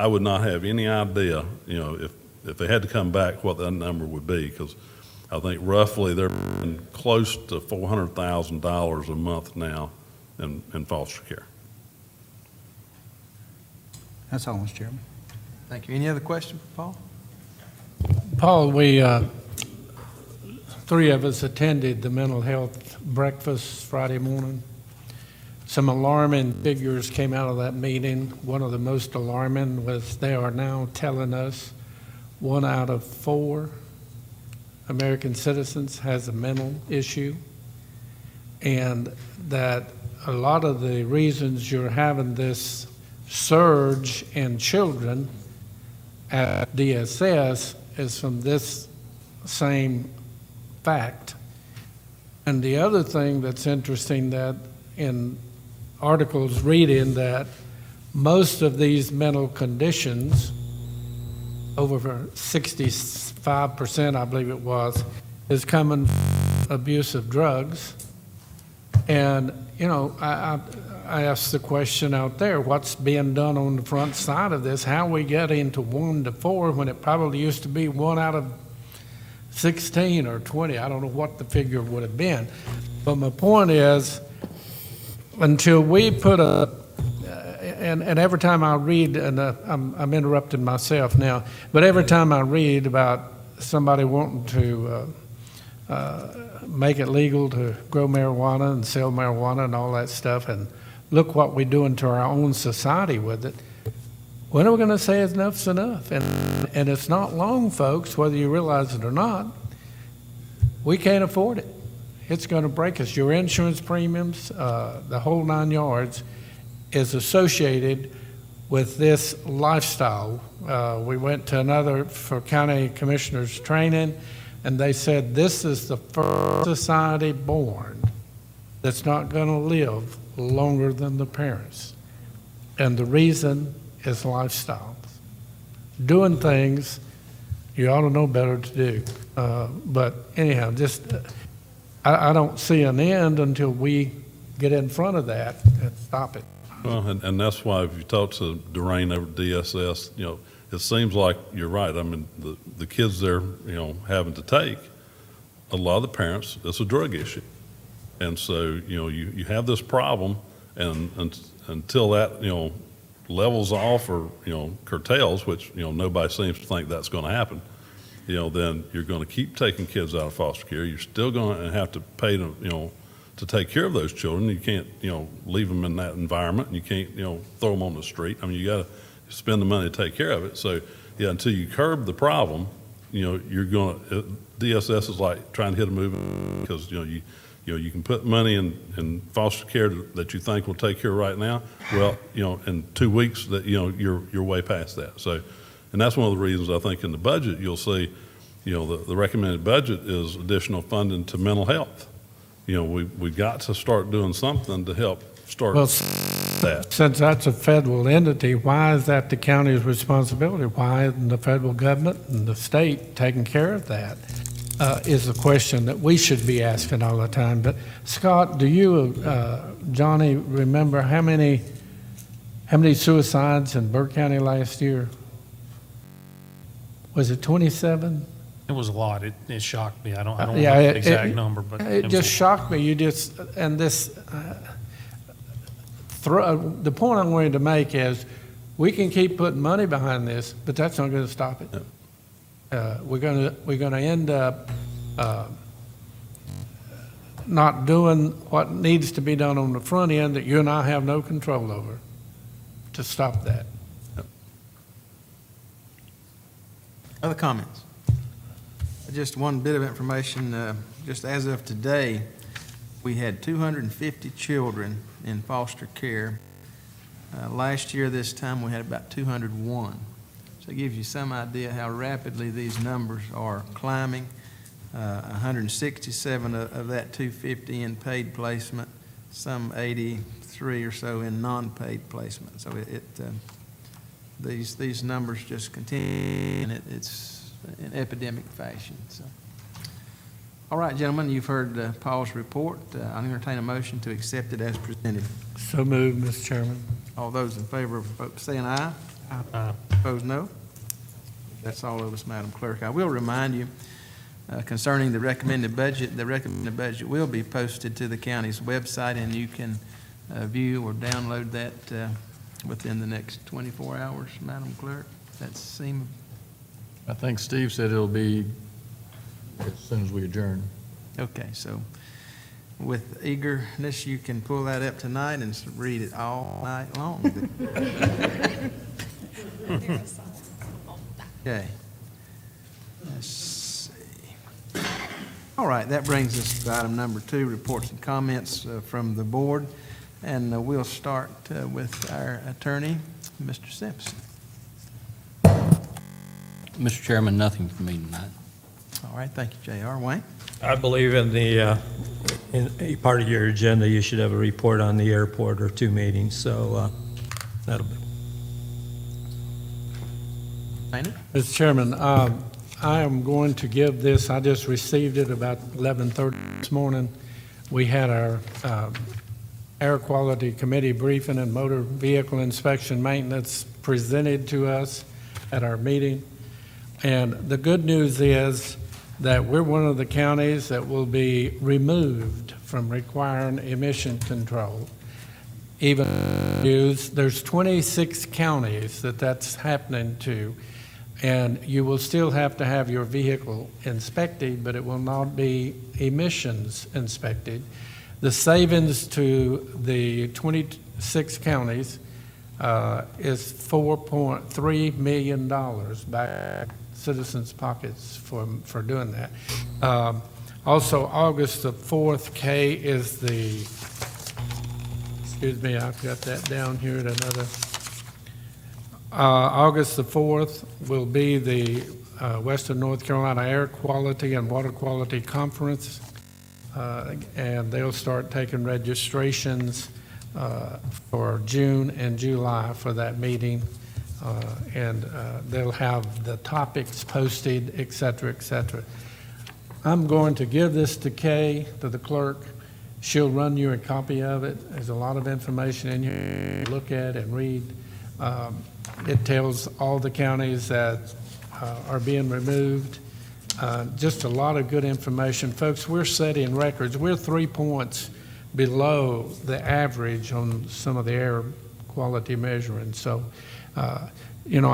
would not have any idea, if they had to come back, what that number would be, because I think roughly they're close to $400,000 a month now in foster care. That's all, Mr. Chairman. Thank you. Any other question for Paul? Paul, we, three of us attended the mental health breakfast Friday morning. Some alarming figures came out of that meeting. One of the most alarming was they are now telling us 1 out of 4 American citizens has a mental issue, and that a lot of the reasons you're having this surge in children at DSS is from this same fact. And the other thing that's interesting, that in articles reading that most of these mental conditions, over 65%, I believe it was, is coming from abuse of drugs. And, I asked the question out there, what's being done on the front side of this? How we get into 1 to 4 when it probably used to be 1 out of 16 or 20. I don't know what the figure would have been. But my point is, until we put and every time I read, and I'm interrupting myself now, but every time I read about somebody wanting to make it legal to grow marijuana and sell marijuana and all that stuff, and look what we're doing to our own society with it, when are we going to say enough's enough? And it's not long, folks, whether you realize it or not. We can't afford it. It's going to break us. Your insurance premiums, the whole 9 yards, is associated with this lifestyle. We went to another for county commissioners training, and they said this is the first society born that's not going to live longer than the parents. And the reason is lifestyles. Doing things you ought to know better to do. But anyhow, I don't see an end until we get in front of that and stop it. Well, and that's why if you talk to Doreen over at DSS, it seems like you're right. I mean, the kids they're, having to take, a lot of the parents, it's a drug issue. And so, you have this problem, and until that, levels off or, curtails, which, nobody seems to think that's going to happen, then you're going to keep taking kids out of foster care. You're still going to have to pay them, to take care of those children. You can't, leave them in that environment, and you can't, throw them on the street. I mean, you got to spend the money to take care of it. So, yeah, until you curb the problem, you're going to, DSS is like trying to hit a moving, because, you can put money in foster care that you think will take care right now. Well, in 2 weeks that, you're way past that. So, and that's one of the reasons I think in the budget, you'll see, the recommended budget is additional funding to mental health. We've got to start doing something to help start that. Since that's a federal entity, why is that the county's responsibility? Why isn't the federal government and the state taking care of that? Is a question that we should be asking all the time. But Scott, do you, Johnny, remember how many suicides in Burke County last year? Was it 27? It was a lot. It shocked me. I don't know Yeah, the exact number, but it was just shocked me. The point I'm going to make is we can keep putting money behind this, but that's not going to stop it. We're going to end up not doing what needs to be done on the front end that you and I have no control over to stop that. Other comments? Just one bit of information, just as of today, we had 250 children in foster care. Last year, this time, we had about 201. So it gives you some idea how rapidly these numbers are climbing. 167 of that 250 in paid placement, some 83 or so in non-paid placement. So these numbers just continue, and it's in epidemic fashion. So, all right, gentlemen, you've heard Paul's report. I'll entertain a motion to accept it as presented. So moved, Mr. Chairman. All those in favor of vote saying aye. Aye. Opposed, no. That's all of us, Madam Clerk. I will remind you concerning the recommended budget will be posted to the county's website, and you can view or download that within the next 24 hours, Madam Clerk. That seems. I think Steve said it'll be as soon as we adjourn. Okay, so with eagerness, you can pull that up tonight and read it all night long. Okay. Let's see. All right, that brings us to item number 2, reports and comments from the board. And we'll start with our attorney, Mr. Simpson. Mr. Chairman, nothing for me tonight. All right, thank you, J.R. Wayne. I believe in in a part of your agenda, you should have a report on the airport or 2 meetings, so that'll be. Mr. Chairman, I am going to give this, I just received it about 11:30 this morning. We had our Air Quality Committee briefing and motor vehicle inspection maintenance presented to us at our meeting. And the good news is that we're one of the counties that will be removed from requiring emission control. Even there's 26 counties that's happening to, and you will still have to have your vehicle inspected, but it will not be emissions inspected. The savings to the 26 counties is $4.3 million back citizens' pockets for doing that. Also, August the 4th, K is the, excuse me, I've got that down here at another. August the 4th will be the Western North Carolina Air Quality and Water Quality Conference, and they'll start taking registrations for June and July for that meeting. And they'll have the topics posted, et cetera, et cetera. I'm going to give this to Kay, to the clerk. She'll run you a copy of it. There's a lot of information in here to look at and read. It tells all the counties that are being removed. Just a lot of good information. Folks, we're setting records. We're 3 points below the average on some of the air quality measuring. So, I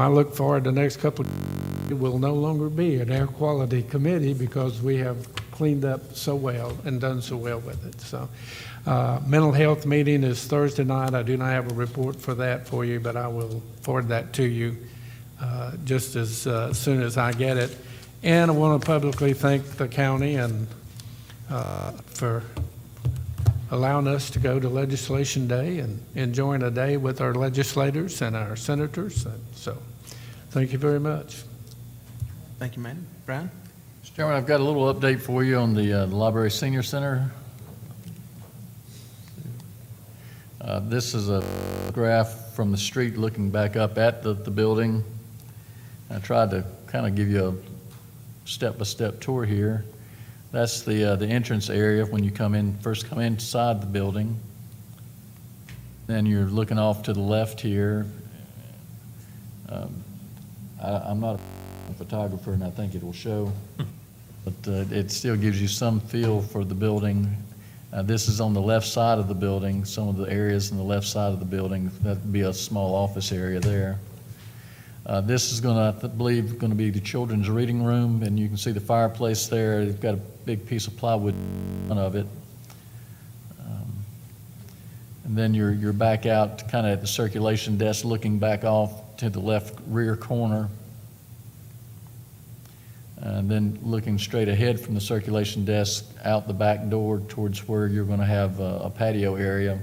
look forward to the next couple of years. It will no longer be an air quality committee because we have cleaned up so well and done so well with it. So, mental health meeting is Thursday night. I do not have a report for that for you, but I will forward that to you just as soon as I get it. And I want to publicly thank the county and for allowing us to go to Legislation Day and enjoying a day with our legislators and our senators. And so, thank you very much. Thank you, Manny. Brian? Mr. Chairman, I've got a little update for you on the Library Senior Center. This is a graph from the street looking back up at the building. I tried to kind of give you a step-by-step tour here. That's the entrance area when you first come inside the building. Then you're looking off to the left here. I'm not a photographer, and I think it will show, but it still gives you some feel for the building. This is on the left side of the building, some of the areas on the left side of the building. That would be a small office area there. This is going to, I believe, going to be the children's reading room, and you can see the fireplace there. They've got a big piece of plywood in front of it. And then you're back out kind of at the circulation desk, looking back off to the left rear corner. And then looking straight ahead from the circulation desk out the back door towards where you're going to have a patio area.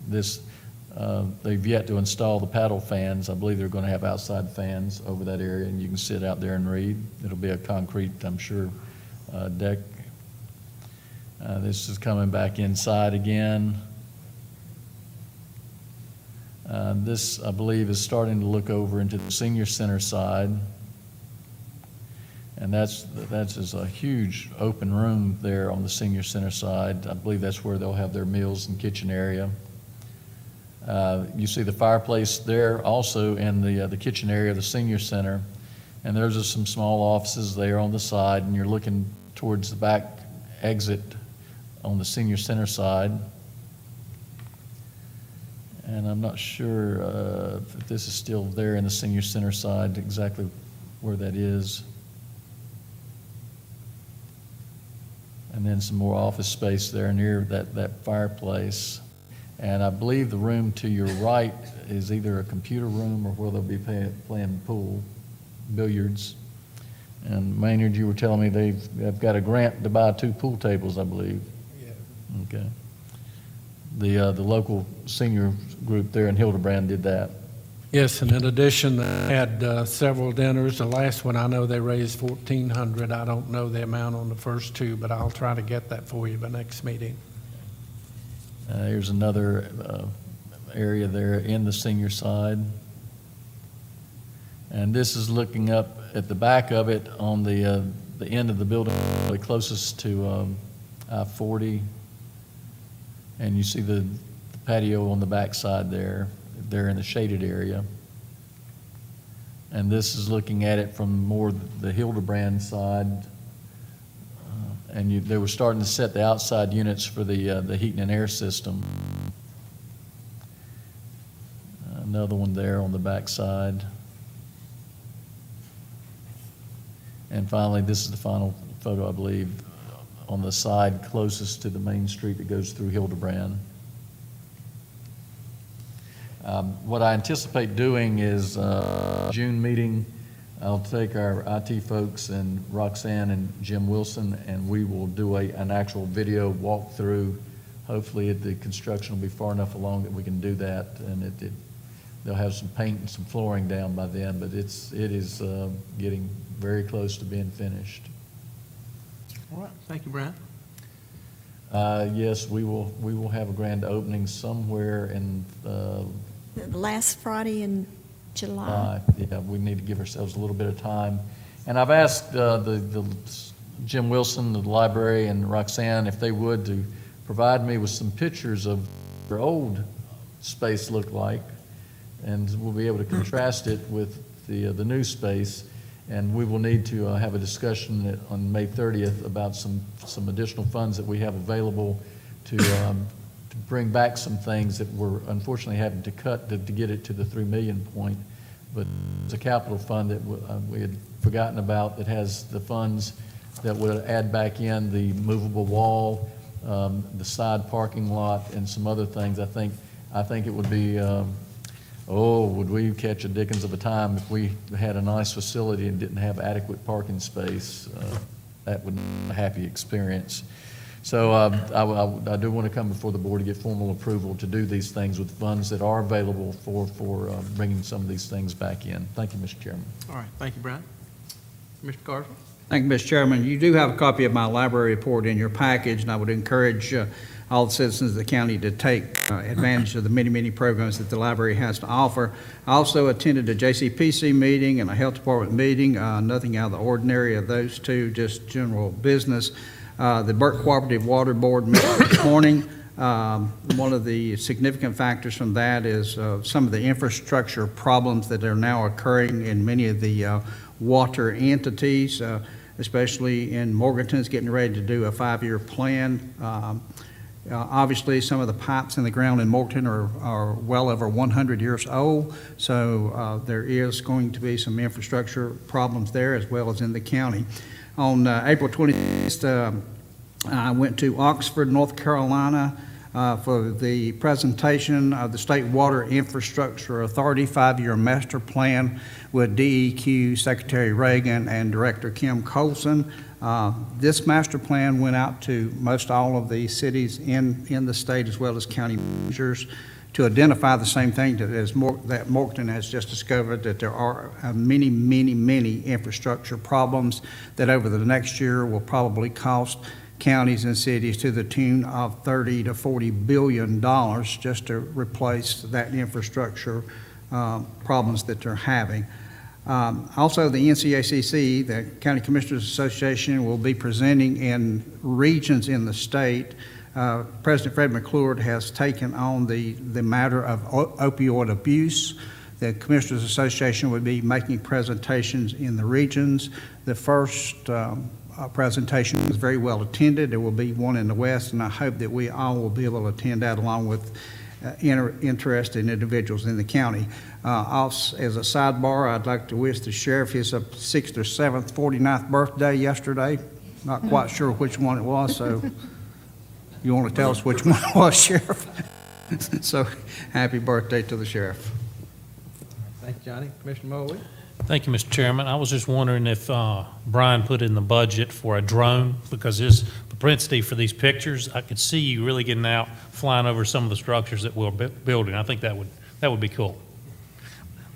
They've yet to install the paddle fans. I believe they're going to have outside fans over that area, and you can sit out there and read. It'll be a concrete, I'm sure, deck. This is coming back inside again. This, I believe, is starting to look over into the senior center side. And that's just a huge open room there on the senior center side. I believe that's where they'll have their meals and kitchen area. You see the fireplace there also in the kitchen area of the senior center. And there's just some small offices there on the side, and you're looking towards the back exit on the senior center side. And I'm not sure if this is still there in the senior center side, exactly where that is. And then some more office space there near that fireplace. And I believe the room to your right is either a computer room or where they'll be playing pool, billiards. And Maynard, you were telling me they've got a grant to buy 2 pool tables, I believe. Yeah. Okay. The local senior group there in Hildebrand did that. Yes, and in addition, they had several dinners. The last one, I know they raised $1,400. I don't know the amount on the first 2, but I'll try to get that for you by next meeting. Here's another area there in the senior side. And this is looking up at the back of it on the end of the building, really closest to I-40. And you see the patio on the back side there in the shaded area. And this is looking at it from more the Hildebrand side. And they were starting to set the outside units for the heating and air system. Another one there on the back side. And finally, this is the final photo, I believe, on the side closest to the main street that goes through Hildebrand. What I anticipate doing is June meeting, I'll take our IT folks and Roxanne and Jim Wilson, and we will do an actual video walkthrough. Hopefully the construction will be far enough along that we can do that, and they'll have some paint and some flooring down by then, but it is getting very close to being finished. All right, thank you, Brian. Yes, we will have a grand opening somewhere in The last Friday in July. Yeah, we need to give ourselves a little bit of time. And I've asked the Jim Wilson, the library, and Roxanne if they would to provide me with some pictures of their old space looked like, and we'll be able to contrast it with the new space. And we will need to have a discussion on May 30th about some additional funds that we have available to bring back some things that we're unfortunately having to cut to get it to the $3 million point. but it's a capital fund that we had forgotten about, that has the funds that would add back in the movable wall, the side parking lot, and some other things. I think it would be, would we catch a dickens of a time if we had a nice facility and didn't have adequate parking space. That would be a happy experience. So I do want to come before the board to get formal approval to do these things with funds that are available for bringing some of these things back in. Thank you, Mr. Chairman. All right, thank you, Brian. Mr. Carter? Thank you, Mr. Chairman. You do have a copy of my library report in your package, and I would encourage all the citizens of the county to take advantage of the many, many programs that the library has to offer. I also attended a JCPC meeting and a health department meeting, nothing out of the ordinary of those two, just general business. The Burke Cooperative Water Board met this morning. One of the significant factors from that is some of the infrastructure problems that are now occurring in many of the water entities, especially in Morganton's getting ready to do a 5-year plan. Obviously, some of the pipes in the ground in Morganton are well over 100 years old, so there is going to be some infrastructure problems there as well as in the county. On April 26th, I went to Oxford, North Carolina, for the presentation of the State Water Infrastructure Authority 5-year master plan with DEQ Secretary Reagan and Director Kim Colson. This master plan went out to most all of the cities in the state as well as county managers to identify the same thing that Morganton has just discovered, that there are many, many, many infrastructure problems that over the next year will probably cost counties and cities to the tune of $30 to $40 billion just to replace that infrastructure problems that they're having. Also, the NCACC, the County Commissioners Association, will be presenting in regions in the state. President Fred McClure has taken on the matter of opioid abuse. The Commissioners Association will be making presentations in the regions. The first presentation was very well attended. There will be one in the West, and I hope that we all will be able to attend that along with interested individuals in the county. Also, as a sidebar, I'd like to wish the sheriff his 6th or 7th, 49th birthday yesterday. Not quite sure which one it was, so you want to tell us which one it was, Sheriff? So happy birthday to the sheriff. Thank you, Johnny. Commissioner Mowley? Thank you, Mr. Chairman. I was just wondering if Brian put in the budget for a drone, because his propensity for these pictures, I could see you really getting out, flying over some of the structures that we're building. I think that would be cool.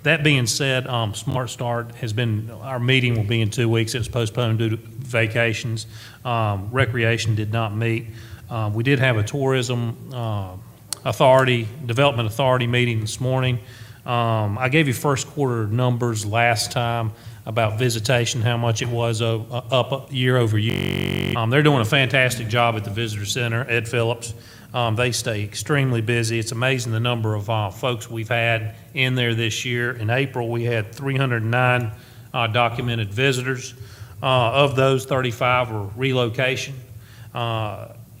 That being said, Smart Start has been, our meeting will be in 2 weeks. It was postponed due to vacations. Recreation did not meet. We did have a tourism development authority meeting this morning. I gave you first quarter numbers last time about visitation, how much it was up year over year. They're doing a fantastic job at the visitor center, Ed Phillips. They stay extremely busy. It's amazing the number of folks we've had in there this year. In April, we had 309 documented visitors. Of those, 35 were relocation.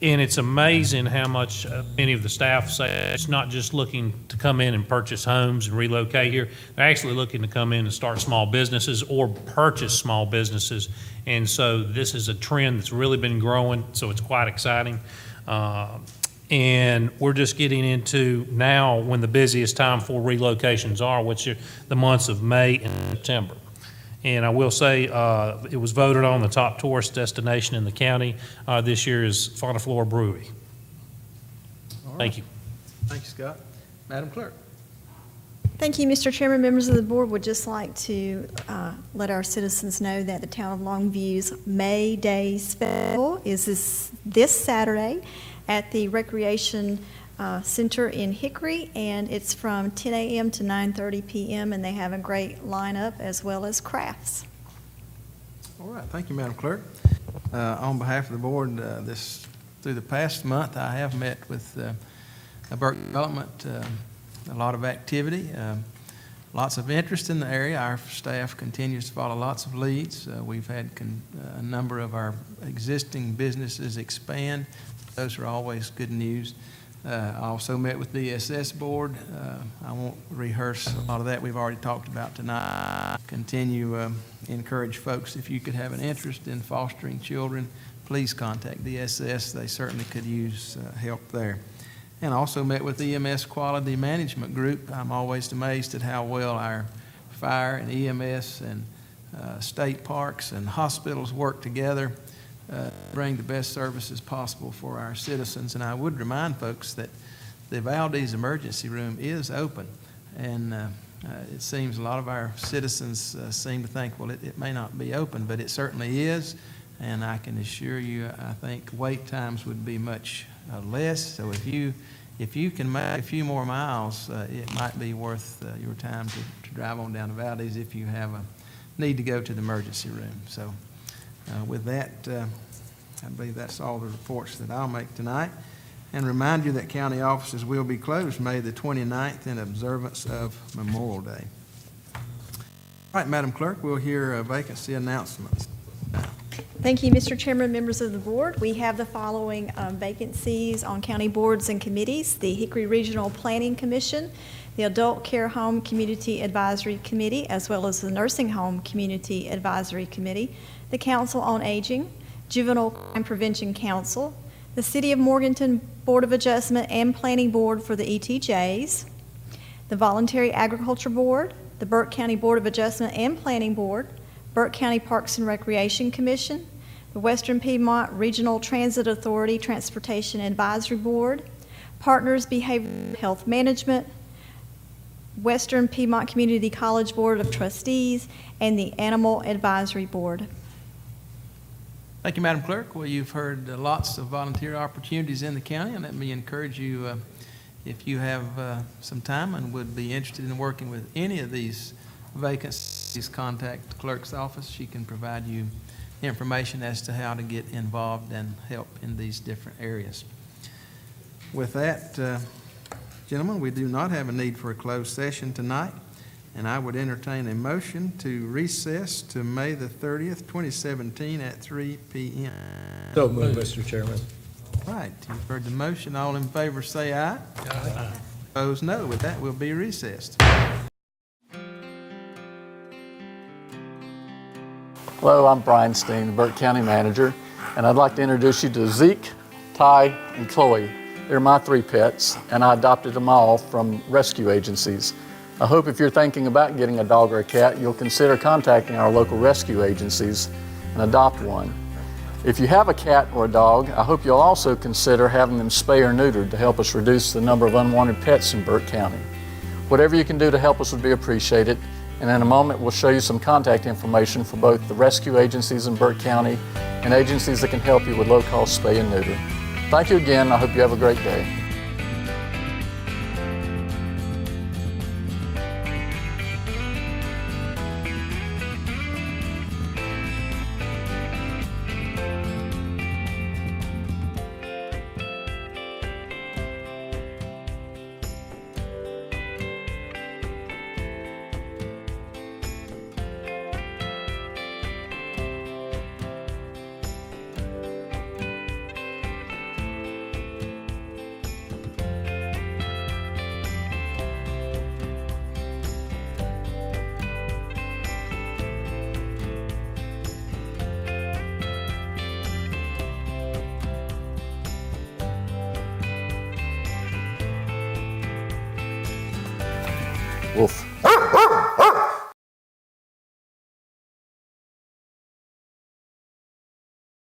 And it's amazing how much many of the staff say it's not just looking to come in and purchase homes and relocate here. They're actually looking to come in and start small businesses or purchase small businesses. And so this is a trend that's really been growing, so it's quite exciting. And we're just getting into now when the busiest time for relocations are, which are the months of May and September. And I will say it was voted on the top tourist destination in the county this year is Fauna Flora Brewery. All right. Thank you. Thank you, Scott. Madam Clerk? Thank you, Mr. Chairman. Members of the board would just like to let our citizens know that the Town of Longview's May Day Special is this Saturday at the Recreation Center in Hickory, and it's from 10 a.m. to 9:30 p.m., and they have a great lineup as well as crafts. All right, thank you, Madam Clerk. On behalf of the board, through the past month, I have met with Burke Development, a lot of activity, lots of interest in the area. Our staff continues to follow lots of leads. We've had a number of our existing businesses expand. Those are always good news. I also met with the DSS board. I won't rehearse a lot of that we've already talked about tonight. Continue encourage folks, if you could have an interest in fostering children, please contact DSS. They certainly could use help there. And also met with EMS Quality Management Group. I'm always amazed at how well our fire and EMS and state parks and hospitals work together, bring the best services possible for our citizens. And I would remind folks that the Valdez Emergency Room is open. And it seems a lot of our citizens seem to think, well, it may not be open, but it certainly is. And I can assure you, I think wait times would be much less. So if you can make a few more miles, it might be worth your time to drive on down to Valdez if you have a need to go to the emergency room. So with that, I believe that's all the reports that I'll make tonight. And remind you that county offices will be closed May the 29th in observance of Memorial Day. All right, Madam Clerk, we'll hear vacancy announcements. Thank you, Mr. Chairman, members of the board. We have the following vacancies on county boards and committees: the Hickory Regional Planning Commission, the Adult Care Home Community Advisory Committee, as well as the Nursing Home Community Advisory Committee, the Council on Aging, Juvenile Crime Prevention Council, the City of Morganton Board of Adjustment and Planning Board for the ETJs, the Voluntary Agriculture Board, the Burke County Board of Adjustment and Planning Board, Burke County Parks and Recreation Commission, the Western Piedmont Regional Transit Authority Transportation Advisory Board, Partners Behavioral Health Management, Western Piedmont Community College Board of Trustees, and the Animal Advisory Board. Thank you, Madam Clerk. Well, you've heard lots of volunteer opportunities in the county, and let me encourage you, if you have some time and would be interested in working with any of these vacancies, contact the clerk's office. She can provide you information as to how to get involved and help in these different areas. With that, gentlemen, we do not have a need for a closed session tonight, and I would entertain a motion to recess to May the 30th, 2017 at 3 p.m. So moved, Mr. Chairman. All right, you've heard the motion. All in favor say aye. Aye. Opposed, no. With that, we'll be recessed. Hello, I'm Brian Steen, the Burke County Manager, and I'd like to introduce you to Zeke, Ty, and Chloe. They're my 3 pets, and I adopted them all from rescue agencies. I hope if you're thinking about getting a dog or a cat, you'll consider contacting our local rescue agencies and adopt one. If you have a cat or a dog, I hope you'll also consider having them spay or neutered to help us reduce the number of unwanted pets in Burke County. Whatever you can do to help us would be appreciated. And in a moment, we'll show you some contact information for both the rescue agencies in Burke County and agencies that can help you with low-cost spay and neuter. Thank you again. I hope you have a great day.